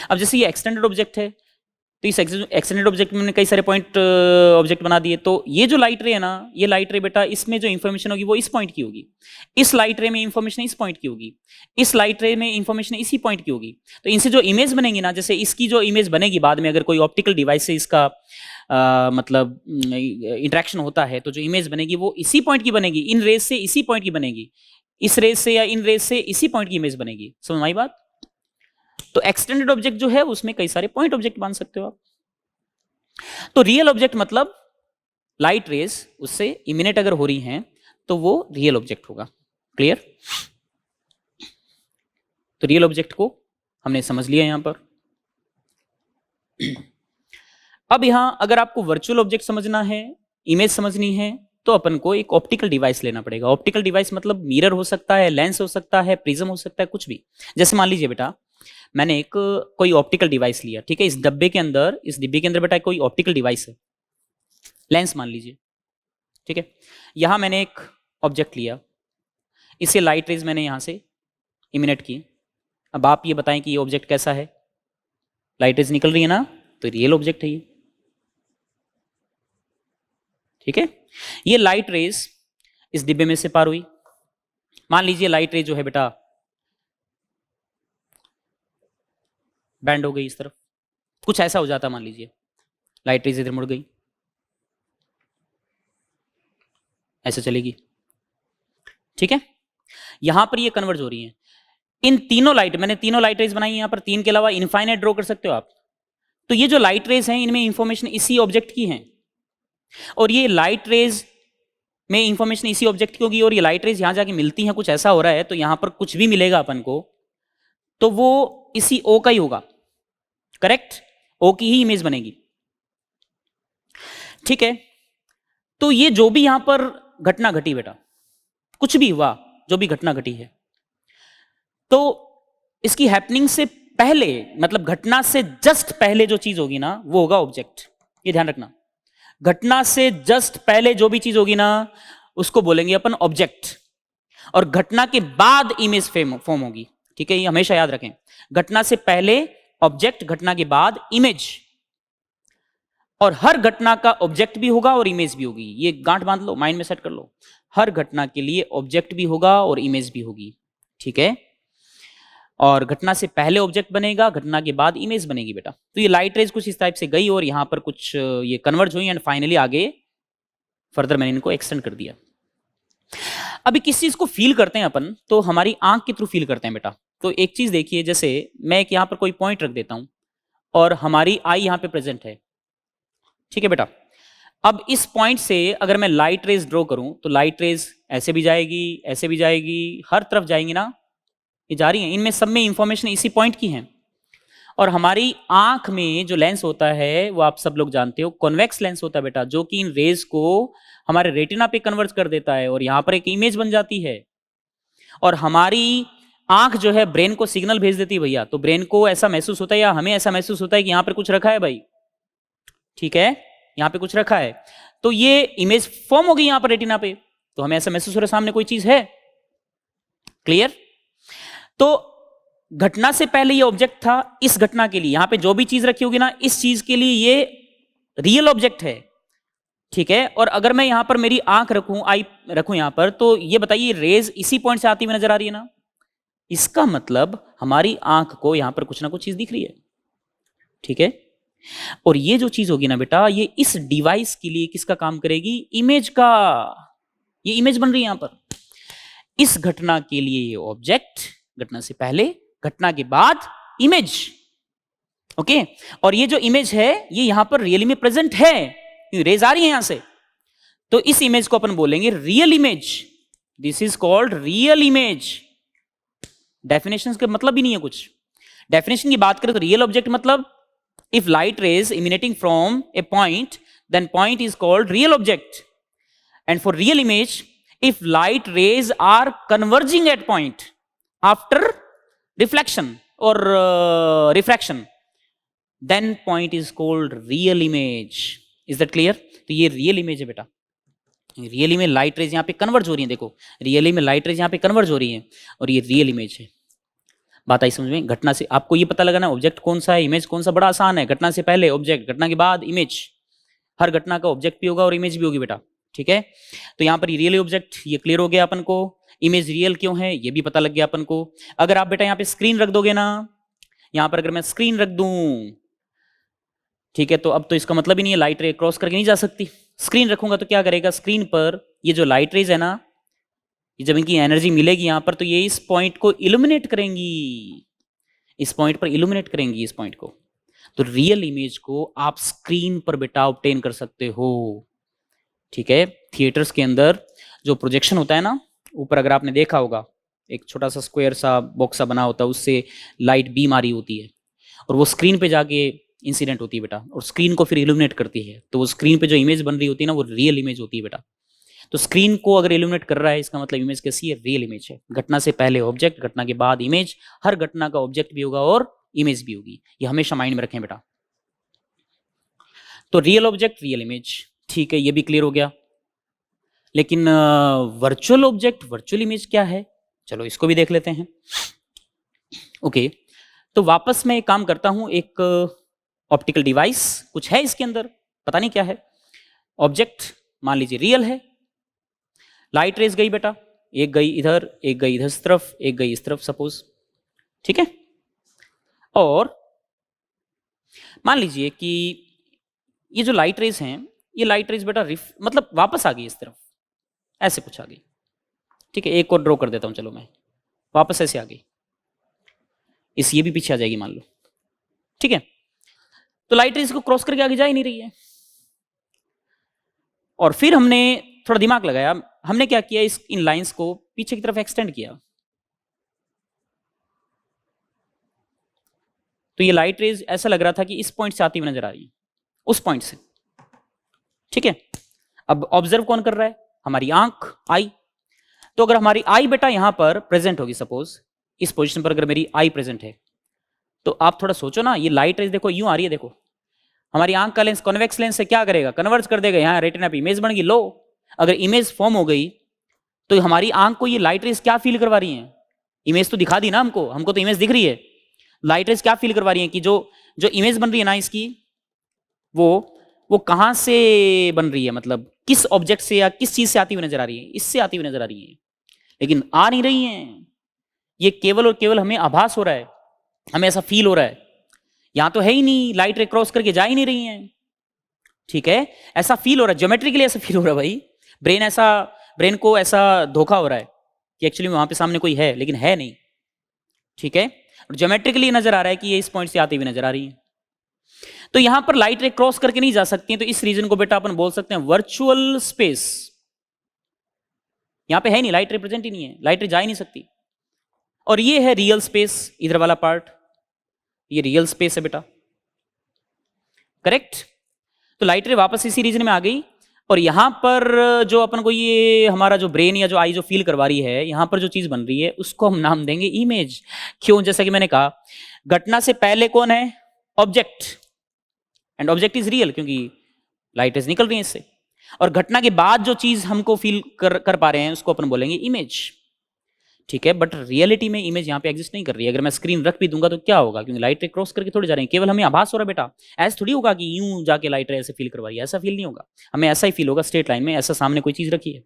अब जैसे ये एक्सटेंडेड ऑब्जेक्ट है, तो इस एक्सटेंडेड ऑब्जेक्ट में मैंने कई सारे पॉइंट ऑब्जेक्ट बना दिए, तो ये जो लाइट रे है ना, ये लाइट रे बेटा इसमें जो इंफॉर्मेशन होगी वो इस पॉइंट की होगी, इस लाइट रे में इंफॉर्मेशन इस पॉइंट की होगी, इस लाइट रे में इंफॉर्मेशन इसी पॉइंट की होगी। तो इनसे जो इमेज बनेगी ना, जैसे इसकी जो इमेज बनेगी बाद में अगर कोई ऑप्टिकल डिवाइस से इसका मतलब इंटरेक्शन होता है, तो जो इमेज बनेगी वो इसी पॉइंट की बनेगी, इन रेज से इसी पॉइंट की बनेगी, इस रेज से या इन रेज से इसी पॉइंट की इमेज बनेगी। समझ में आई बात? तो एक्सटेंडेड ऑब्जेक्ट जो है उसमें कई सारे पॉइंट ऑब्जेक्ट मान सकते हो आप। तो रियल ऑब्जेक्ट मतलब लाइट रेज उससे इमिनेट अगर हो रही हैं तो वो रियल ऑब्जेक्ट होगा। क्लियर? तो रियल ऑब्जेक्ट को हमने समझ लिया यहां पर। अब यहां अगर आपको वर्चुअल ऑब्जेक्ट समझना है, इमेज समझनी है, तो अपन को एक ऑप्टिकल डिवाइस लेना पड़ेगा। ऑप्टिकल डिवाइस मतलब मिरर हो सकता है, लेंस हो सकता है, प्रिज्म हो सकता है, कुछ भी। जैसे मान लीजिए बेटा मैंने एक कोई ऑप्टिकल डिवाइस लिया, ठीक है, इस डिब्बे के अंदर बेटा कोई ऑप्टिकल डिवाइस है, लेंस मान लीजिए, ठीक है। यहां मैंने एक ऑब्जेक्ट लिया, इससे लाइट रेज मैंने यहां से इमिनेट की। अब आप ये बताएं कि ये ऑब्जेक्ट कैसा है? लाइट रेज निकल रही है ना, तो रियल ऑब्जेक्ट है ये, ठीक है। ये लाइट रेज इस डिब्बे में से पार हुई। मान लीजिए लाइट रेज जो है बेटा बैंड हो गई इस तरफ, कुछ ऐसा हो जाता, मान लीजिए लाइट रेज इधर मुड़ गई, ऐसे चलेगी, ठीक है। यहां पर ये कन्वर्ज हो रही है। इन तीनों लाइट, मैंने तीनों लाइट रेज बनाई, यहां पर तीन के अलावा इनफाइनाइट ड्रॉ कर सकते हो आप। तो ये जो लाइट रेज हैं इनमें इंफॉर्मेशन इसी ऑब्जेक्ट की है, और ये लाइट रेज में इंफॉर्मेशन इसी ऑब्जेक्ट की होगी, और ये लाइट रेज यहां जाके मिलती हैं, कुछ ऐसा हो रहा है, तो यहां पर कुछ भी मिलेगा अपन को तो वो इसी ओ का ही होगा। करेक्ट? ओ की ही इमेज बनेगी, ठीक है। तो ये जो भी यहां पर घटना घटी बेटा, कुछ भी हुआ, जो भी घटना घटी है, तो इसकी हैपनिंग से पहले, मतलब घटना से जस्ट पहले जो चीज होगी ना वो होगा ऑब्जेक्ट। ये ध्यान रखना, घटना से जस्ट पहले जो भी चीज होगी ना उसको बोलेंगे अपन ऑब्जेक्ट, और घटना के बाद इमेज फॉर्म होगी, ठीक है। ये हमेशा याद रखें, घटना से पहले ऑब्जेक्ट, घटना के बाद इमेज, और हर घटना का ऑब्जेक्ट भी होगा और इमेज भी होगी। ये गांठ बांध लो, माइंड में सेट कर लो, हर घटना के लिए ऑब्जेक्ट भी होगा और इमेज भी होगी, ठीक है। और घटना से पहले ऑब्जेक्ट बनेगा, घटना के बाद इमेज बनेगी बेटा। तो ये लाइट रेज कुछ इस टाइप से गई और यहां पर कुछ ये कन्वर्ज हुई, एंड फाइनली आगे फर्दर मैंने इनको एक्सटेंड कर दिया। अभी किस चीज को फील करते हैं अपन, तो हमारी आंख के थ्रू फील करते हैं बेटा। तो एक चीज देखिए, जैसे मैं एक यहां पर कोई पॉइंट रख देता हूं और हमारी आई यहां पे प्रेजेंट है, ठीक है बेटा। अब इस पॉइंट से अगर मैं लाइट रेज ड्रॉ करूं तो लाइट रेज ऐसे भी जाएगी, ऐसे भी जाएगी, हर तरफ जाएंगी ना, ये जा रही हैं, इनमें सब में इंफॉर्मेशन इसी पॉइंट की है। और हमारी आंख में जो लेंस होता है वो आप सब लोग जानते हो, कॉन्वेक्स लेंस होता है बेटा, जो कि इन रेज को हमारे रेटिना पे कन्वर्ट कर देता है और यहां पर एक इमेज बन जाती है। और हमारी आंख जो है ब्रेन को सिग्नल भेज देती है भैया, तो ब्रेन को ऐसा महसूस होता है या हमें ऐसा महसूस होता है कि यहां पर कुछ रखा है भाई, ठीक है, यहां पे कुछ रखा है, तो ये इमेज फॉर्म हो गई यहां पर रेटिना पे, तो हमें ऐसा महसूस हो रहा है सामने कोई चीज है। क्लियर? तो घटना से पहले ये ऑब्जेक्ट था, इस घटना के लिए यहां पे जो भी चीज रखी होगी ना, इस चीज के लिए ये रियल ऑब्जेक्ट है, ठीक है। और अगर मैं यहां पर मेरी आंख रखूं, आई रखूं यहां पर, तो ये बताइए रेज इसी पॉइंट से आती हुई नजर आ रही है ना, इसका मतलब हमारी आंख को यहां पर कुछ ना कुछ चीज दिख रही है, ठीक है। और ये जो चीज होगी ना बेटा, ये इस डिवाइस के लिए किसका काम करेगी? इमेज का। ये इमेज बन रही है यहां पर, इस घटना के लिए ये ऑब्जेक्ट, घटना से पहले, घटना के बाद इमेज, ओके। और ये जो इमेज है ये यहां पर रियली में प्रेजेंट है, रेज आ रही है यहां से, तो इस इमेज को अपन बोलेंगे real image. This is called real image. Definition के मतलब भी नहीं है कुछ। डेफिनेशन की बात करें तो रियल ऑब्जेक्ट मतलब if light rays emanating from a point, then point is called real object, and for real image if light rays are converging at point after reflection और refraction, then point is called real image. Is that clear? तो ये real image है बेटा। Really में light rays यहाँ पे converge हो रही है, देखो रियली में लाइट रेज यहाँ पे कन्वर्ज हो रही है और ये रियल इमेज है। बात आई समझ में? घटना से आपको ये पता लगाना ऑब्जेक्ट कौन सा है, इमेज कौन सा, बड़ा आसान है। घटना से पहले ऑब्जेक्ट, घटना के बाद इमेज। हर घटना का ऑब्जेक्ट भी होगा और इमेज भी होगी बेटा, ठीक है। तो यहाँ पर रियल ऑब्जेक्ट, ये क्लियर हो गया अपन को। इमेज रियल क्यों है ये भी पता लग गया अपन को। अगर आप बेटा यहाँ पे स्क्रीन रख दोगे ना, यहाँ पर अगर मैं स्क्रीन रख दूं, ठीक है, तो अब तो इसका मतलब ही नहीं है लाइट रे क्रॉस करके नहीं जा सकती। स्क्रीन रखूंगा तो क्या करेगा, स्क्रीन पर ये जो लाइट रेज है ना, ये जब इनकी एनर्जी मिलेगी यहां पर, तो ये इस पॉइंट को इल्यूमिनेट करेंगी, इस पॉइंट पर इल्यूमिनेट करेंगी इस पॉइंट को। तो रियल इमेज को आप स्क्रीन पर बेटा ऑब्टेन कर सकते हो, ठीक है। थिएटर्स के अंदर जो प्रोजेक्शन होता है ना, ऊपर अगर आपने देखा होगा एक छोटा सा स्क्वायर सा बॉक्स सा बना होता है, उससे लाइट बीम आ रही होती है और वो स्क्रीन पे जाके इंसिडेंट होती है बेटा, और स्क्रीन को फिर इल्यूमिनेट करती है। तो वो स्क्रीन पे जो इमेज बन रही होती है ना, वो रियल इमेज होती है बेटा। तो स्क्रीन को अगर इल्यूमिनेट कर रहा है, इसका मतलब इमेज कैसी है, रियल इमेज है। घटना से पहले ऑब्जेक्ट, घटना के बाद इमेज। हर घटना का ऑब्जेक्ट भी होगा और इमेज भी होगी, ये हमेशा माइंड में रखें बेटा। तो रियल ऑब्जेक्ट, रियल इमेज, ठीक है, ये भी क्लियर हो गया। लेकिन वर्चुअल ऑब्जेक्ट, वर्चुअल इमेज क्या है, चलो इसको भी देख लेते हैं। ओके, तो वापस मैं एक काम करता हूं, एक ऑप्टिकल डिवाइस कुछ है इसके अंदर, पता नहीं क्या है। ऑब्जेक्ट मान लीजिए रियल है, लाइट रेज गई बेटा, एक गई इधर, एक गई इधर इस तरफ, एक गई इस तरफ सपोज, ठीक है। और मान लीजिए कि ये जो लाइट रेज हैं, ये लाइट रेज बेटा मतलब वापस आ गई इस तरफ, ऐसे कुछ आ गई, ठीक है। एक और ड्रॉ कर देता हूं, चलो मैं, वापस ऐसे आ गई, इस ये भी पीछे आ जाएगी मान लो, ठीक है। तो लाइट रेज को क्रॉस करके आगे जा ही नहीं रही है। और फिर हमने थोड़ा दिमाग लगाया, हमने क्या किया, इस इन लाइंस को पीछे की तरफ एक्सटेंड किया। तो ये लाइट रेज ऐसा लग रहा था कि इस पॉइंट से आती हुई नजर आ रही है, उस पॉइंट से, ठीक है। अब ऑब्जर्व कौन कर रहा है, हमारी आंख, आई। तो अगर हमारी आई बेटा यहां पर प्रेजेंट होगी, सपोज इस पोजीशन पर अगर मेरी आई प्रेजेंट है, तो आप थोड़ा सोचो ना, ये लाइट रेज देखो यूं आ रही है, देखो हमारी आंख का लेंस कॉन्वेक्स लेंस से क्या करेगा, कन्वर्ज कर देगा, यहाँ रेटिना पे इमेज बन गई। लो, अगर इमेज फॉर्म हो गई तो हमारी आंख को ये लाइट रेज क्या फील करवा रही है, इमेज तो दिखा दी ना हमको, हमको तो इमेज दिख रही है, लाइट रेज क्या फील करवा रही है कि जो जो इमेज बन रही है ना इसकी, वो कहां से बन रही है, मतलब किस ऑब्जेक्ट से या किस चीज से आती हुई नजर आ रही है, इससे आती हुई नजर आ रही है, लेकिन आ नहीं रही है। ये केवल और केवल हमें आभास हो रहा है, हमें ऐसा फील हो रहा है, यहां तो है ही नहीं, लाइट रे क्रॉस करके जा ही नहीं रही है, ठीक है। ऐसा फील हो रहा है, ज्योमेट्रिकली ऐसा फील हो रहा है भाई, ब्रेन को ऐसा धोखा हो रहा है कि एक्चुअली वहां पे सामने कोई है, लेकिन है नहीं, ठीक है। और ज्योमेट्रिकली नजर आ रहा है कि ये इस पॉइंट से आती हुई नजर आ रही है। तो यहां पर लाइट रे क्रॉस करके नहीं जा सकती, तो इस रीजन को बेटा अपन बोल सकते हैं वर्चुअल स्पेस। यहां पे है नहीं, लाइट रिप्रेजेंट ही नहीं है, लाइट रे जा ही नहीं सकती। और ये है रियल स्पेस, इधर वाला पार्ट, ये रियल स्पेस है बेटा, करेक्ट। तो लाइट रे वापस इसी रीजन में आ गई, और यहां पर जो अपन को ये हमारा जो ब्रेन या जो आई जो फील करवा रही है, यहां पर जो चीज बन रही है उसको हम नाम देंगे इमेज। क्यों, जैसा कि मैंने कहा, घटना से पहले कौन है, object, and object is real क्योंकि लाइट रेज निकल रही है इससे। और घटना के बाद जो चीज हमको फील कर पा रहे हैं उसको अपन बोलेंगे इमेज, ठीक है। बट रियलिटी में इमेज यहाँ पे एग्जिस्ट नहीं कर रही है। अगर मैं स्क्रीन रख भी दूंगा तो क्या होगा, क्योंकि लाइट रे क्रॉस करके थोड़ी जा रही है, केवल हमें आभास हो रहा है बेटा। ऐसा थोड़ी होगा कि यूं जाके लाइट रे ऐसे फील करवा रही है, ऐसा फील नहीं होगा। हमें ऐसा ही फील होगा स्ट्रेट लाइन में, ऐसा सामने कोई चीज रखी है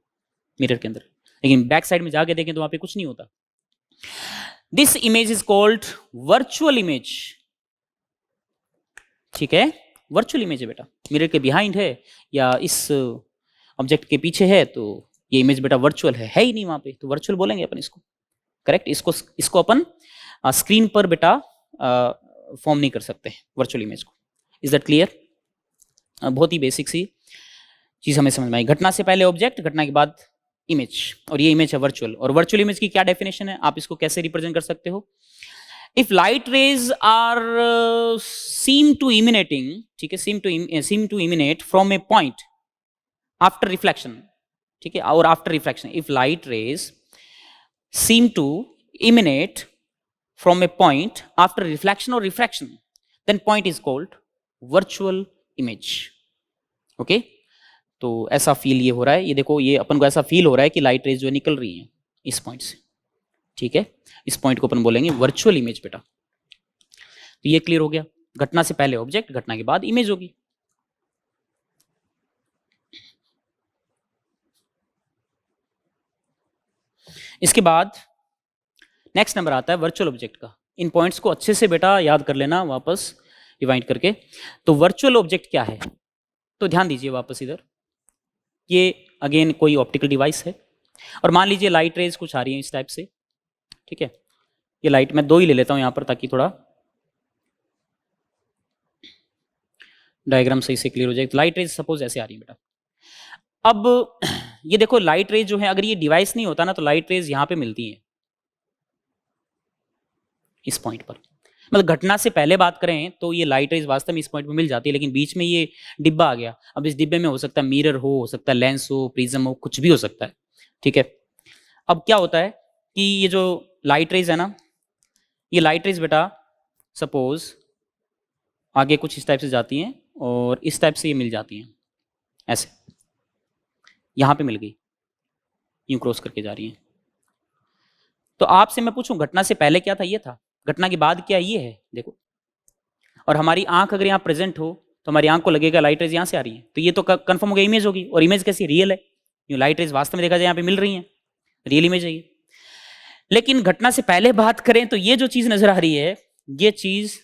मिरर के अंदर, लेकिन बैक साइड में जाके देखें तो वहां पे कुछ नहीं होता। This image is called virtual image, ठीक है। वर्चुअल इमेज है बेटा, मिरर के बिहाइंड है या इस ऑब्जेक्ट के पीछे है, तो ये इमेज बेटा वर्चुअल है ही नहीं वहां पे, तो वर्चुअल बोलेंगे अपन इसको, करेक्ट। इसको अपन स्क्रीन पर बेटा फॉर्म नहीं कर सकते वर्चुअल इमेज को। Is that clear? बहुत ही बेसिक सी चीज हमें समझ में आई। घटना से पहले ऑब्जेक्ट, घटना के बाद इमेज, और ये इमेज है वर्चुअल। और वर्चुअल इमेज की क्या डेफिनेशन है, आप इसको कैसे रिप्रेजेंट कर सकते हो, if light rays are seem to emanating, ठीक है, seem to emanate from a point after reflection, ठीक है, और after refraction if light rays seem to emanate from a point after reflection or refraction, then point is called virtual image. Okay, तो ऐसा feel ये हो रहा है, ये देखो ये अपन को ऐसा फील हो रहा है कि लाइट रेज जो निकल रही है इस पॉइंट से, ठीक है, इस पॉइंट को अपन बोलेंगे वर्चुअल इमेज बेटा। तो ये क्लियर हो गया, घटना से पहले ऑब्जेक्ट, घटना के बाद इमेज होगी। इसके बाद नेक्स्ट नंबर आता है वर्चुअल ऑब्जेक्ट का। इन पॉइंट्स को अच्छे से बेटा याद कर लेना वापस रिवाइंड करके। तो वर्चुअल ऑब्जेक्ट क्या है, तो ध्यान दीजिए वापस इधर, ये अगेन कोई ऑप्टिकल डिवाइस है और मान लीजिए लाइट रेज कुछ आ रही है इस टाइप से, ठीक है, ये लाइट मैं 2 ही ले लेता हूं यहां पर ताकि थोड़ा डायग्राम सही से क्लियर हो जाए। तो लाइट रेज सपोज ऐसे आ रही है बेटा। अब ये देखो लाइट रेज जो है, अगर ये डिवाइस नहीं होता ना तो लाइट रेज यहां पे मिलती है इस पॉइंट पर। मतलब घटना से पहले बात करें तो ये लाइट रेज वास्तव में इस पॉइंट पे मिल जाती है, लेकिन बीच में ये डिब्बा आ गया। अब इस डिब्बे में हो सकता है मिरर हो सकता है लेंस हो, प्रिज्म हो, कुछ भी हो सकता है, ठीक है। अब क्या होता है कि ये जो लाइट रेज है ना, ये लाइट रेज बेटा सपोज आगे कुछ इस टाइप से जाती हैं और इस टाइप से ये मिल जाती हैं, ऐसे यहां पे मिल गई, यूं क्रॉस करके जा रही हैं। तो आपसे मैं पूछूं घटना से पहले क्या था, ये था, घटना के बाद क्या ये है, देखो। और हमारी आंख अगर यहाँ प्रेजेंट हो तो हमारी आंख को लगेगा लाइट रेज यहाँ से आ रही है, तो ये तो कंफर्म हो गया इमेज होगी। और इमेज कैसी, रियल है, ये लाइट रेज वास्तव में देखा जाए यहाँ पे मिल रही है, रियल इमेज है ये। लेकिन घटना से पहले बात करें तो ये जो चीज नजर आ रही है, ये चीज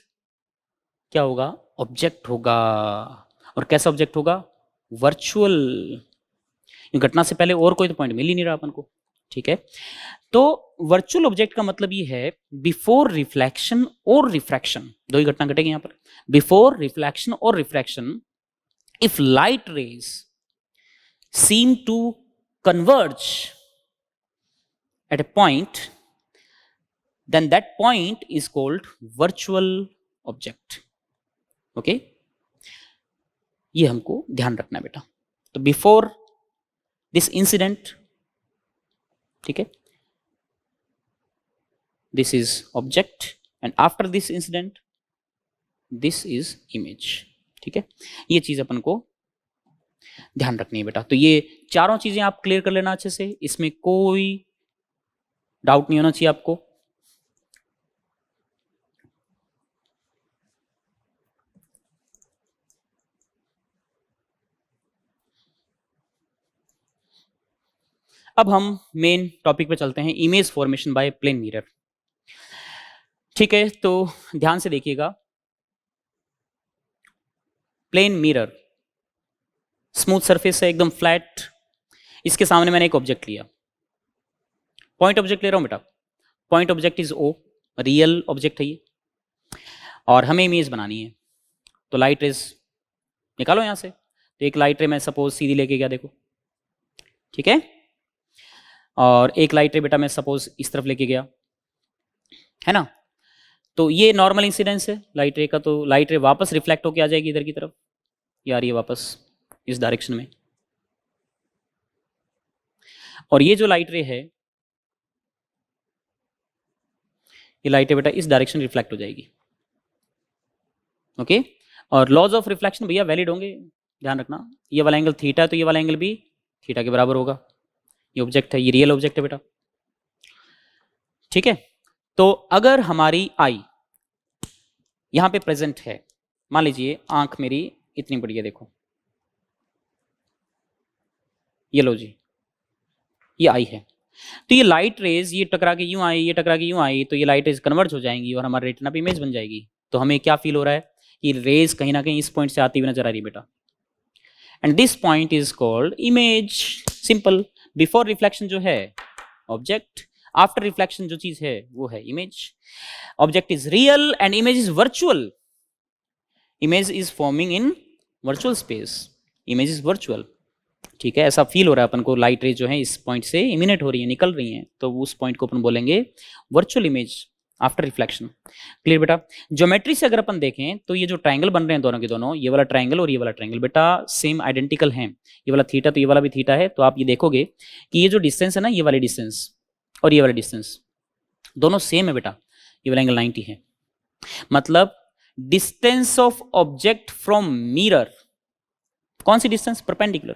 क्या होगा, ऑब्जेक्ट होगा। और कैसा ऑब्जेक्ट होगा, वर्चुअल। घटना से पहले और कोई तो पॉइंट मिल ही नहीं रहा अपन को, ठीक है। तो वर्चुअल ऑब्जेक्ट का मतलब ये है बिफोर रिफ्लेक्शन और रिफ्रैक्शन, 2 ही घटना घटेगी यहां पर, बिफोर रिफ्लेक्शन और refraction if light rays seem to converge at a point, then that point is called virtual object. Okay, ये हमको ध्यान रखना है बेटा। तो बिफोर दिस इंसिडेंट, ठीक है, this is object and after this incident this is image, ठीक है। ये चीज अपन को ध्यान रखनी है बेटा। तो ये चारों चीजें आप क्लियर कर लेना अच्छे से, इसमें कोई डाउट नहीं होना चाहिए आपको। अब हम मेन टॉपिक पे चलते हैं, image formation by plane mirror, ठीक है। तो ध्यान से देखिएगा, प्लेन मिरर स्मूथ सरफेस है एकदम फ्लैट, इसके सामने मैंने एक ऑब्जेक्ट लिया, पॉइंट ऑब्जेक्ट ले रहा हूं बेटा। Point object is O, real object है ये, और हमें इमेज बनानी है। तो लाइट रेज निकालो यहां से, तो एक लाइट रे मैं सपोज सीधी लेके गया, देखो, ठीक है। और एक लाइट रे बेटा मैं सपोज इस तरफ लेके गया, है ना। तो ये नॉर्मल इंसिडेंस है लाइट रे का। तो लाइट रे वापस रिफ्लेक्ट होके आ जाएगी इधर की तरफ, ये आ रही है वापस इस डायरेक्शन में। और ये जो लाइट रे है, ये लाइट रे बेटा इस डायरेक्शन रिफ्लेक्ट हो जाएगी, ओके। और लॉज ऑफ रिफ्लेक्शन भैया वैलिड होंगे, ध्यान रखना। ये वाला एंगल थीटा है तो ये वाला एंगल भी थीटा के बराबर होगा। ये ऑब्जेक्ट है, ये रियल ऑब्जेक्ट है बेटा, ठीक है। तो अगर हमारी आई यहां पे प्रेजेंट है, मान लीजिए आंख मेरी इतनी बड़ी है, देखो ये लो जी, ये आई है। तो ये लाइट रेज ये टकरा के यूं आई, ये टकरा के यूं आई, तो ये लाइट रेज कन्वर्ज हो जाएंगी और हमारे रेटिना पे इमेज बन जाएगी। तो हमें क्या फील हो रहा है कि रेज कहीं ना कहीं इस पॉइंट से आती हुई नजर आ रही है बेटा, and this point is called image. Simple, before reflection जो है ऑब्जेक्ट, आफ्टर रिफ्लेक्शन जो चीज है वो है image. Object is real and image is virtual. Image is forming in virtual space, image is virtual, ठीक है। ऐसा फील हो रहा है अपन को, लाइट रेज जो है इस पॉइंट से इमिनेट हो रही है, निकल रही हैं, तो उस पॉइंट को अपन बोलेंगे virtual image after reflection. Clear बेटा? ज्योमेट्री से अगर अपन देखें तो ये जो ट्रायंगल बन रहे हैं दोनों के दोनों, ये वाला ट्रायंगल और ये वाला ट्रायंगल बेटा सेम आइडेंटिकल हैं। ये वाला थीटा तो ये वाला भी थीटा है, तो आप ये देखोगे कि ये जो डिस्टेंस है ना, ये वाली डिस्टेंस और ये वाला डिस्टेंस दोनों सेम है बेटा। ये वाला एंगल 90 है, मतलब distance of object from mirror, कौन सी distance? Perpendicular.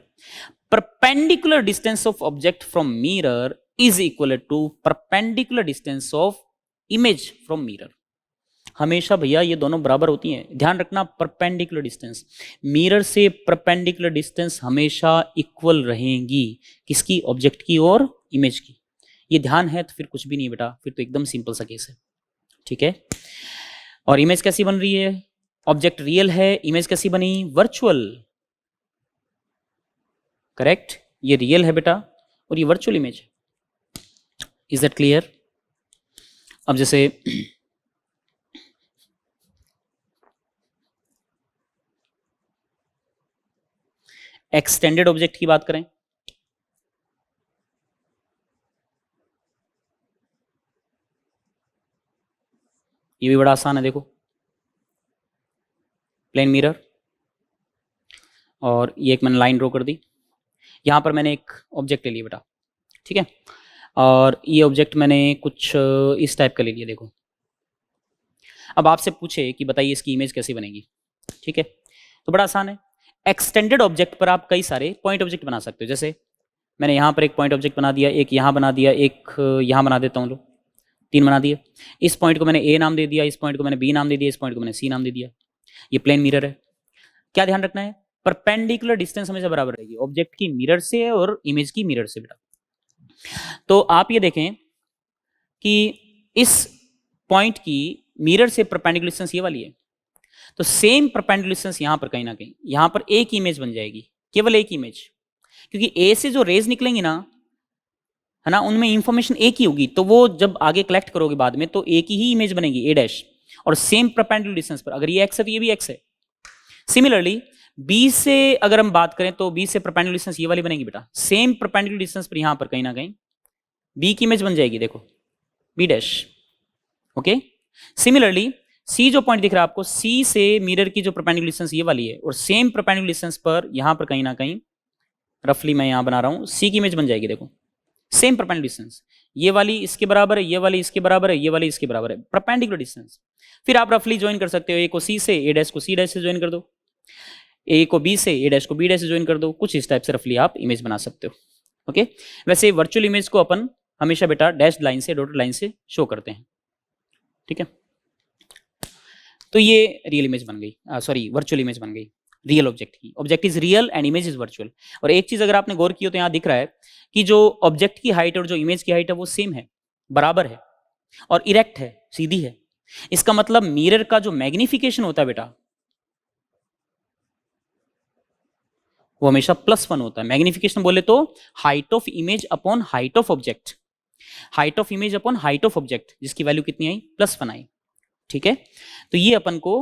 Perpendicular distance of object from mirror is equal to perpendicular distance of image from mirror. हमेशा भैया ये दोनों बराबर होती हैं, ध्यान रखना। परपेंडिकुलर डिस्टेंस, मिरर से परपेंडिकुलर डिस्टेंस हमेशा इक्वल रहेंगी, किसकी? ऑब्जेक्ट की और इमेज की। ये ध्यान है तो फिर कुछ भी नहीं बेटा, फिर तो एकदम सिंपल सा केस है। ठीक है? और इमेज कैसी बन रही है? ऑब्जेक्ट रियल है, इमेज कैसी बनी? वर्चुअल। करेक्ट? ये रियल है बेटा और ये वर्चुअल इमेज है। Is that clear? अब जैसे एक्सटेंडेड ऑब्जेक्ट की बात करें, ये भी बड़ा आसान है। देखो, प्लेन मिरर और ये एक मैंने लाइन ड्रॉ कर दी, यहां पर मैंने एक ऑब्जेक्ट ले लिया बेटा, ठीक है, और ये ऑब्जेक्ट मैंने कुछ इस टाइप का ले लिया। देखो, अब आपसे पूछे कि बताइए इसकी इमेज कैसे बनेगी, ठीक है, तो बड़ा आसान है। एक्सटेंडेड ऑब्जेक्ट पर आप कई सारे पॉइंट ऑब्जेक्ट बना सकते हो। जैसे मैंने यहाँ पर एक पॉइंट ऑब्जेक्ट बना दिया, एक यहाँ बना दिया, एक यहाँ बना देता हूँ, लो 3 बना दिए। इस पॉइंट को मैंने ए नाम दे दिया, इस पॉइंट को मैंने बी नाम दे दिया, इस पॉइंट को मैंने सी नाम दे दिया। ये प्लेन मिरर है। क्या ध्यान रखना है? परपेंडिकुलर डिस्टेंस हमेशा बराबर रहेगी ऑब्जेक्ट की मिरर से और इमेज की मिरर से बेटा। तो आप ये देखें कि इस पॉइंट की मिरर से परपेंडिकुलर डिस्टेंस ये वाली है, तो सेम परपेंडिकुलर डिस्टेंस यहां पर कहीं ना कहीं, यहां पर एक इमेज बन जाएगी, केवल एक इमेज, क्योंकि ए से जो रेज निकलेंगी ना, है ना, उनमें इंफॉर्मेशन एक ही होगी, तो वो जब आगे कलेक्ट करोगे बाद में तो एक ही इमेज बनेगी ए डैश, और सेम परपेंडिकुलर डिस्टेंस पर। अगर ये एक्स है तो ये भी एक्स है। सिमिलरली बी से अगर हम बात करें तो बी से परपेंडिकुलर डिस्टेंस ये वाली बनेगी बेटा, सेम परपेंडिकुलर डिस्टेंस पर यहां पर कहीं ना कहीं बी की इमेज बन जाएगी, देखो B dash. Okay, similarly C जो पॉइंट दिख रहा है आपको, सी से मिरर की जो परपेंडिकुलर डिस्टेंस ये वाली है, और सेम परपेंडिकुलर डिस्टेंस पर यहां पर कहीं ना कहीं, रफली मैं यहां बना रहा हूं, सी की इमेज बन जाएगी। देखो सेम परपेंडिकुलर डिस्टेंस, ये वाली इसके बराबर है, ये वाली इसके बराबर है, ये वाली इसके बराबर है, परपेंडिकुलर डिस्टेंस। फिर आप रफली ज्वाइन कर सकते हो, ए को सी से, ए डैश को सी डैश से ज्वाइन कर दो, ए को बी से, ए डैश को बी डैश से ज्वाइन कर दो। कुछ इस टाइप से रफली आप इमेज बना सकते हो। ओके, वैसे वर्चुअल इमेज को अपन हमेशा बेटा डैश लाइन से, डॉटेड लाइन से शो करते हैं, ठीक है। तो ये रियल इमेज बन गई, सॉरी वर्चुअल इमेज बन गई रियल ऑब्जेक्ट की। Object is real and image is virtual. और एक चीज अगर आपने गौर की हो तो यहाँ दिख रहा है कि जो ऑब्जेक्ट की हाइट और जो इमेज की हाइट है वो सेम है, बराबर है, और इरेक्ट है, सीधी है। इसका मतलब मिरर का जो मैग्निफिकेशन होता है बेटा, वो हमेशा +1 होता है। मैग्निफिकेशन बोले तो height of image upon height of object, height of image upon height of object, जिसकी वैल्यू कितनी आई? +1 आई, ठीक है। तो ये अपन को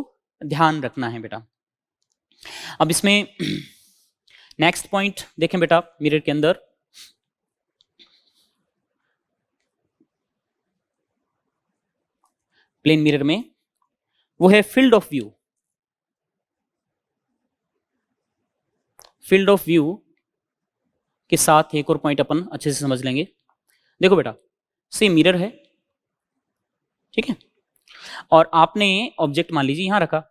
ध्यान रखना है बेटा। अब इसमें नेक्स्ट पॉइंट देखें बेटा, मिरर के अंदर प्लेन मिरर में वो है field of view. Field of view के साथ एक और पॉइंट अपन अच्छे से समझ लेंगे। देखो बेटा, सेम मिरर है, ठीक है, और आपने ऑब्जेक्ट मान लीजिए यहां रखा।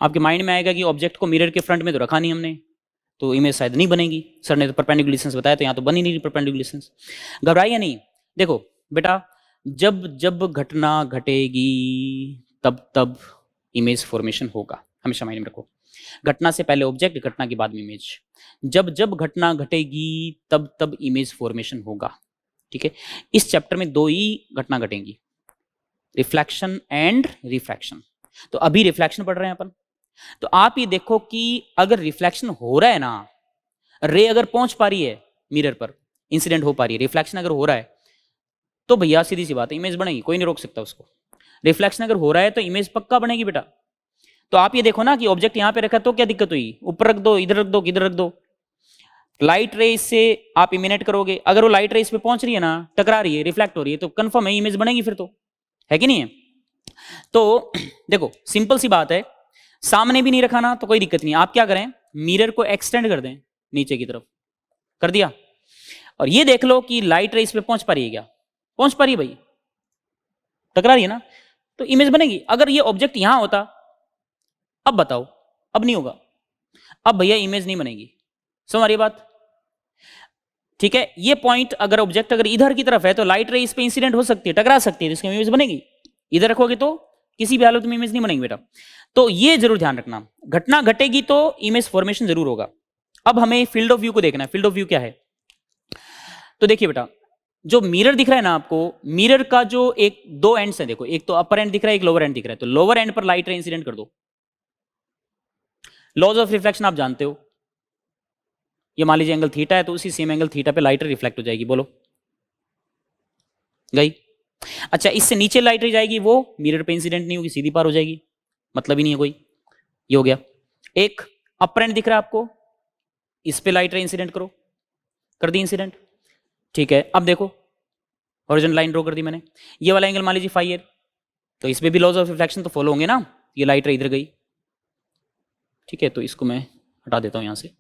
आपके माइंड में आएगा कि ऑब्जेक्ट को मिरर के फ्रंट में तो रखा नहीं हमने, तो इमेज शायद नहीं बनेगी। सर ने तो परपेंडिकुलर डिस्टेंस बताया, तो यहाँ तो बन ही नहीं परपेंडिकुलर डिस्टेंस। घबराइए नहीं। देखो बेटा, जब जब घटना घटेगी तब तब इमेज फॉर्मेशन होगा, हमेशा माइंड में रखो। घटना से पहले ऑब्जेक्ट, घटना के बाद में इमेज। जब जब घटना घटेगी तब तब इमेज फॉर्मेशन होगा, ठीक है। इस चैप्टर में 2 ही घटना घटेंगी, रिफ्लेक्शन एंड रिफ्रैक्शन। तो अभी रिफ्लेक्शन पढ़ रहे हैं अपन। तो आप ये देखो कि अगर रिफ्लेक्शन हो रहा है ना, रे अगर पहुंच पा रही है मिरर पर, इंसिडेंट हो पा रही है, रिफ्लेक्शन अगर हो रहा है, तो भैया सीधी सी बात है, इमेज बनेगी, कोई नहीं रोक सकता उसको। रिफ्लेक्शन अगर हो रहा है तो इमेज पक्का बनेगी बेटा। तो आप ये देखो ना कि ऑब्जेक्ट यहां पे रखा तो क्या दिक्कत हुई? ऊपर रख दो, इधर रख दो, किधर रख दो, लाइट रे से आप इमिनेट करोगे, अगर वो लाइट रे इस पे पहुंच रही है ना, टकरा रही है, रिफ्लेक्ट हो रही है, तो कंफर्म है इमेज बनेगी फिर तो, है कि नहीं है? तो देखो सिंपल सी बात है, सामने भी नहीं रखा ना तो कोई दिक्कत नहीं, आप क्या करें, मिरर को एक्सटेंड कर दें नीचे की तरफ, कर दिया, और ये देख लो कि लाइट रे इस पे पहुंच पा रही है क्या? पहुंच पा रही है भाई, टकरा रही है ना, तो इमेज बनेगी। अगर ये ऑब्जेक्ट यहां होता, अब बताओ, अब नहीं होगा, अब भैया इमेज नहीं बनेगी, समझ आ रही बात? ठीक है, ये पॉइंट अगर ऑब्जेक्ट अगर इधर की तरफ है तो लाइट रे इस पे इंसिडेंट हो सकती है, टकरा सकती है, तो इसकी इमेज बनेगी। इधर रखोगे तो किसी भी हालत में इमेज नहीं बनेगी बेटा, तो ये जरूर ध्यान रखना, घटना घटेगी तो इमेज फॉर्मेशन जरूर होगा। अब हमें फील्ड ऑफ व्यू को देखना है, फील्ड ऑफ व्यू क्या है? तो देखिए बेटा, जो मिरर दिख रहा है ना आपको, मिरर का जो एक दो एंड्स है, देखो एक तो अपर एंड दिख रहा है, एक लोअर एंड दिख रहा है, तो लोअर एंड पर लाइट रे इंसिडेंट कर दो। लॉज ऑफ रिफ्लेक्शन आप जानते हो, ये मान लीजिए एंगल थीटा है, तो उसी सेम एंगल थीटा पे लाइट रे रिफ्लेक्ट हो जाएगी, बोलो गई? अच्छा, इससे नीचे लाइट रे जाएगी, वो मिरर पे इंसिडेंट नहीं होगी, सीधी पार हो जाएगी, मतलब ही नहीं है कोई। ये हो गया। एक अपर एंड दिख रहा है आपको, इस पे लाइट रे इंसिडेंट करो, कर दी इंसिडेंट, ठीक है। अब देखो हॉरिजॉन्टल लाइन ड्रॉ कर दी मैंने, ये वाला एंगल मान लीजिए फाई है, तो इसमें भी लॉज ऑफ रिफ्लेक्शन तो फॉलो होंगे ना, ये लाइट रे इधर गई, ठीक है, तो इसको मैं हटा देता हूं यहां से,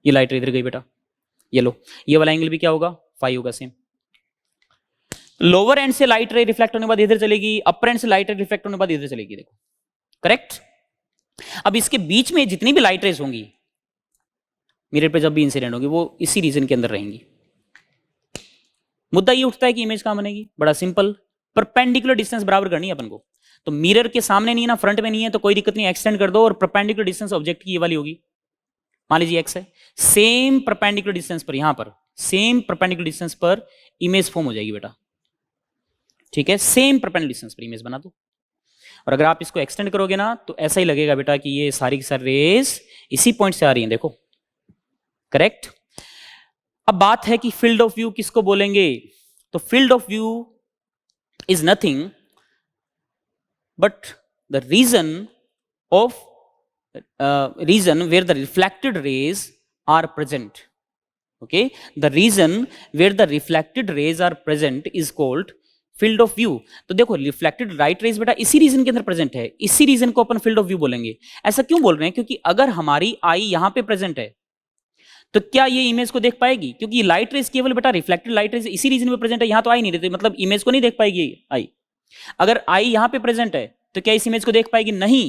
ये लाइट रे इधर गई बेटा, ये लो, ये वाला एंगल भी क्या होगा, फाई होगा सेम। लोअर एंड से लाइट रे रिफ्लेक्ट होने के बाद इधर चलेगी, अपर एंड से लाइट रे रिफ्लेक्ट होने के बाद इधर चलेगी, देखो करेक्ट। अब इसके बीच में जितनी भी लाइट रेज होंगी मिरर पे जब भी इंसिडेंट होगी, वो इसी रीजन के अंदर रहेंगी। मुद्दा ये उठता है कि इमेज कहां बनेगी, बड़ा सिंपल, परपेंडिकुलर डिस्टेंस बराबर करनी है अपन को, तो मिरर के सामने नहीं है ना, फ्रंट में नहीं है, तो कोई दिक्कत नहीं, एक्सटेंड कर दो, और परपेंडिकुलर डिस्टेंस ऑब्जेक्ट की ये वाली होगी, मान लीजिए एक्स है, सेम परपेंडिकुलर डिस्टेंस पर, यहां पर सेम परपेंडिकुलर डिस्टेंस पर इमेज फॉर्म हो जाएगी बेटा, ठीक है, सेम परपेंडिकुलर डिस्टेंस पर इमेज बना दो। और अगर आप इसको एक्सटेंड करोगे ना तो ऐसा ही लगेगा बेटा कि ये सारी की सारी रेस इसी पॉइंट से आ रही हैं, देखो करेक्ट। अब बात है कि फील्ड ऑफ व्यू किसको बोलेंगे, तो field of view is nothing but the region of region where the reflected rays are present, okay, the region where the reflected rays are present is called field of view। तो देखो reflected right raise बेटा इसी reason के अंदर present है, इसी reason को अपन field of view बोलेंगे। ऐसा क्यों बोल रहे हैं, क्योंकि अगर हमारी आई यहां पे प्रेजेंट है तो क्या ये इमेज को देख पाएगी, क्योंकि लाइट रेज केवल बेटा रिफ्लेक्टेड लाइट रेज इसी रीजन में प्रेजेंट है, यहां तो आई नहीं रहती, मतलब इमेज को नहीं देख पाएगी आई। अगर आई यहां पे प्रेजेंट है तो क्या इस इमेज को देख पाएगी, नहीं।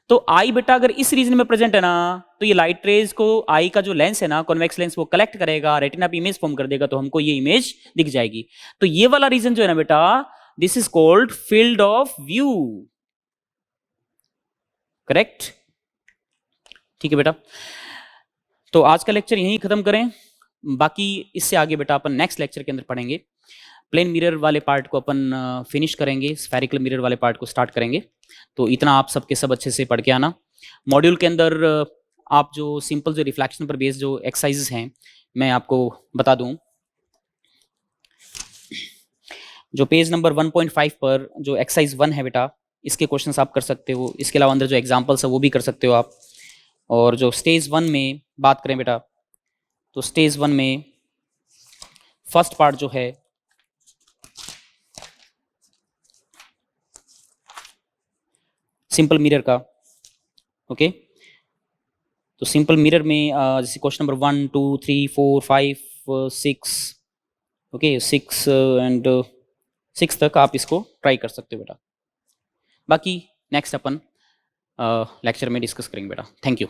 तो आई बेटा अगर इस रीजन में प्रेजेंट है ना, तो ये लाइट रेज को आई का जो लेंस है ना, कॉन्वेक्स लेंस, वो कलेक्ट करेगा, रेटिना पे इमेज फॉर्म कर देगा, तो हमको ये इमेज दिख जाएगी। तो ये वाला रीजन जो है ना बेटा, this is called field of view, correct, ठीक है बेटा। तो आज का लेक्चर यहीं खत्म करें, बाकी इससे आगे बेटा अपन नेक्स्ट लेक्चर के अंदर पढ़ेंगे, प्लेन मिरर वाले पार्ट को अपन फिनिश करेंगे, स्फेरिकल मिरर वाले पार्ट को स्टार्ट करेंगे। तो इतना आप सबके सब अच्छे से पढ़ के आना। मॉड्यूल के अंदर आप जो सिंपल जो रिफ्लेक्शन पर बेस्ड जो एक्सरसाइजेस हैं मैं आपको बता दूं, जो पेज नंबर 1.5 पर जो एक्सरसाइज 1 है बेटा, इसके क्वेश्चंस आप कर सकते हो, इसके अलावा अंदर जो एग्जाम्पल्स है वो भी कर सकते हो आप। और जो स्टेज 1 में बात करें बेटा, तो स्टेज 1 में फर्स्ट पार्ट जो है सिंपल मिरर का, ओके। तो सिंपल मिरर में जैसे क्वेश्चन नंबर 1 2 3 4 5 6, ओके 6 एंड 6 तक आप इसको ट्राई कर सकते हो बेटा। बाकी नेक्स्ट अपन लेक्चर में डिस्कस करेंगे बेटा। Thank you.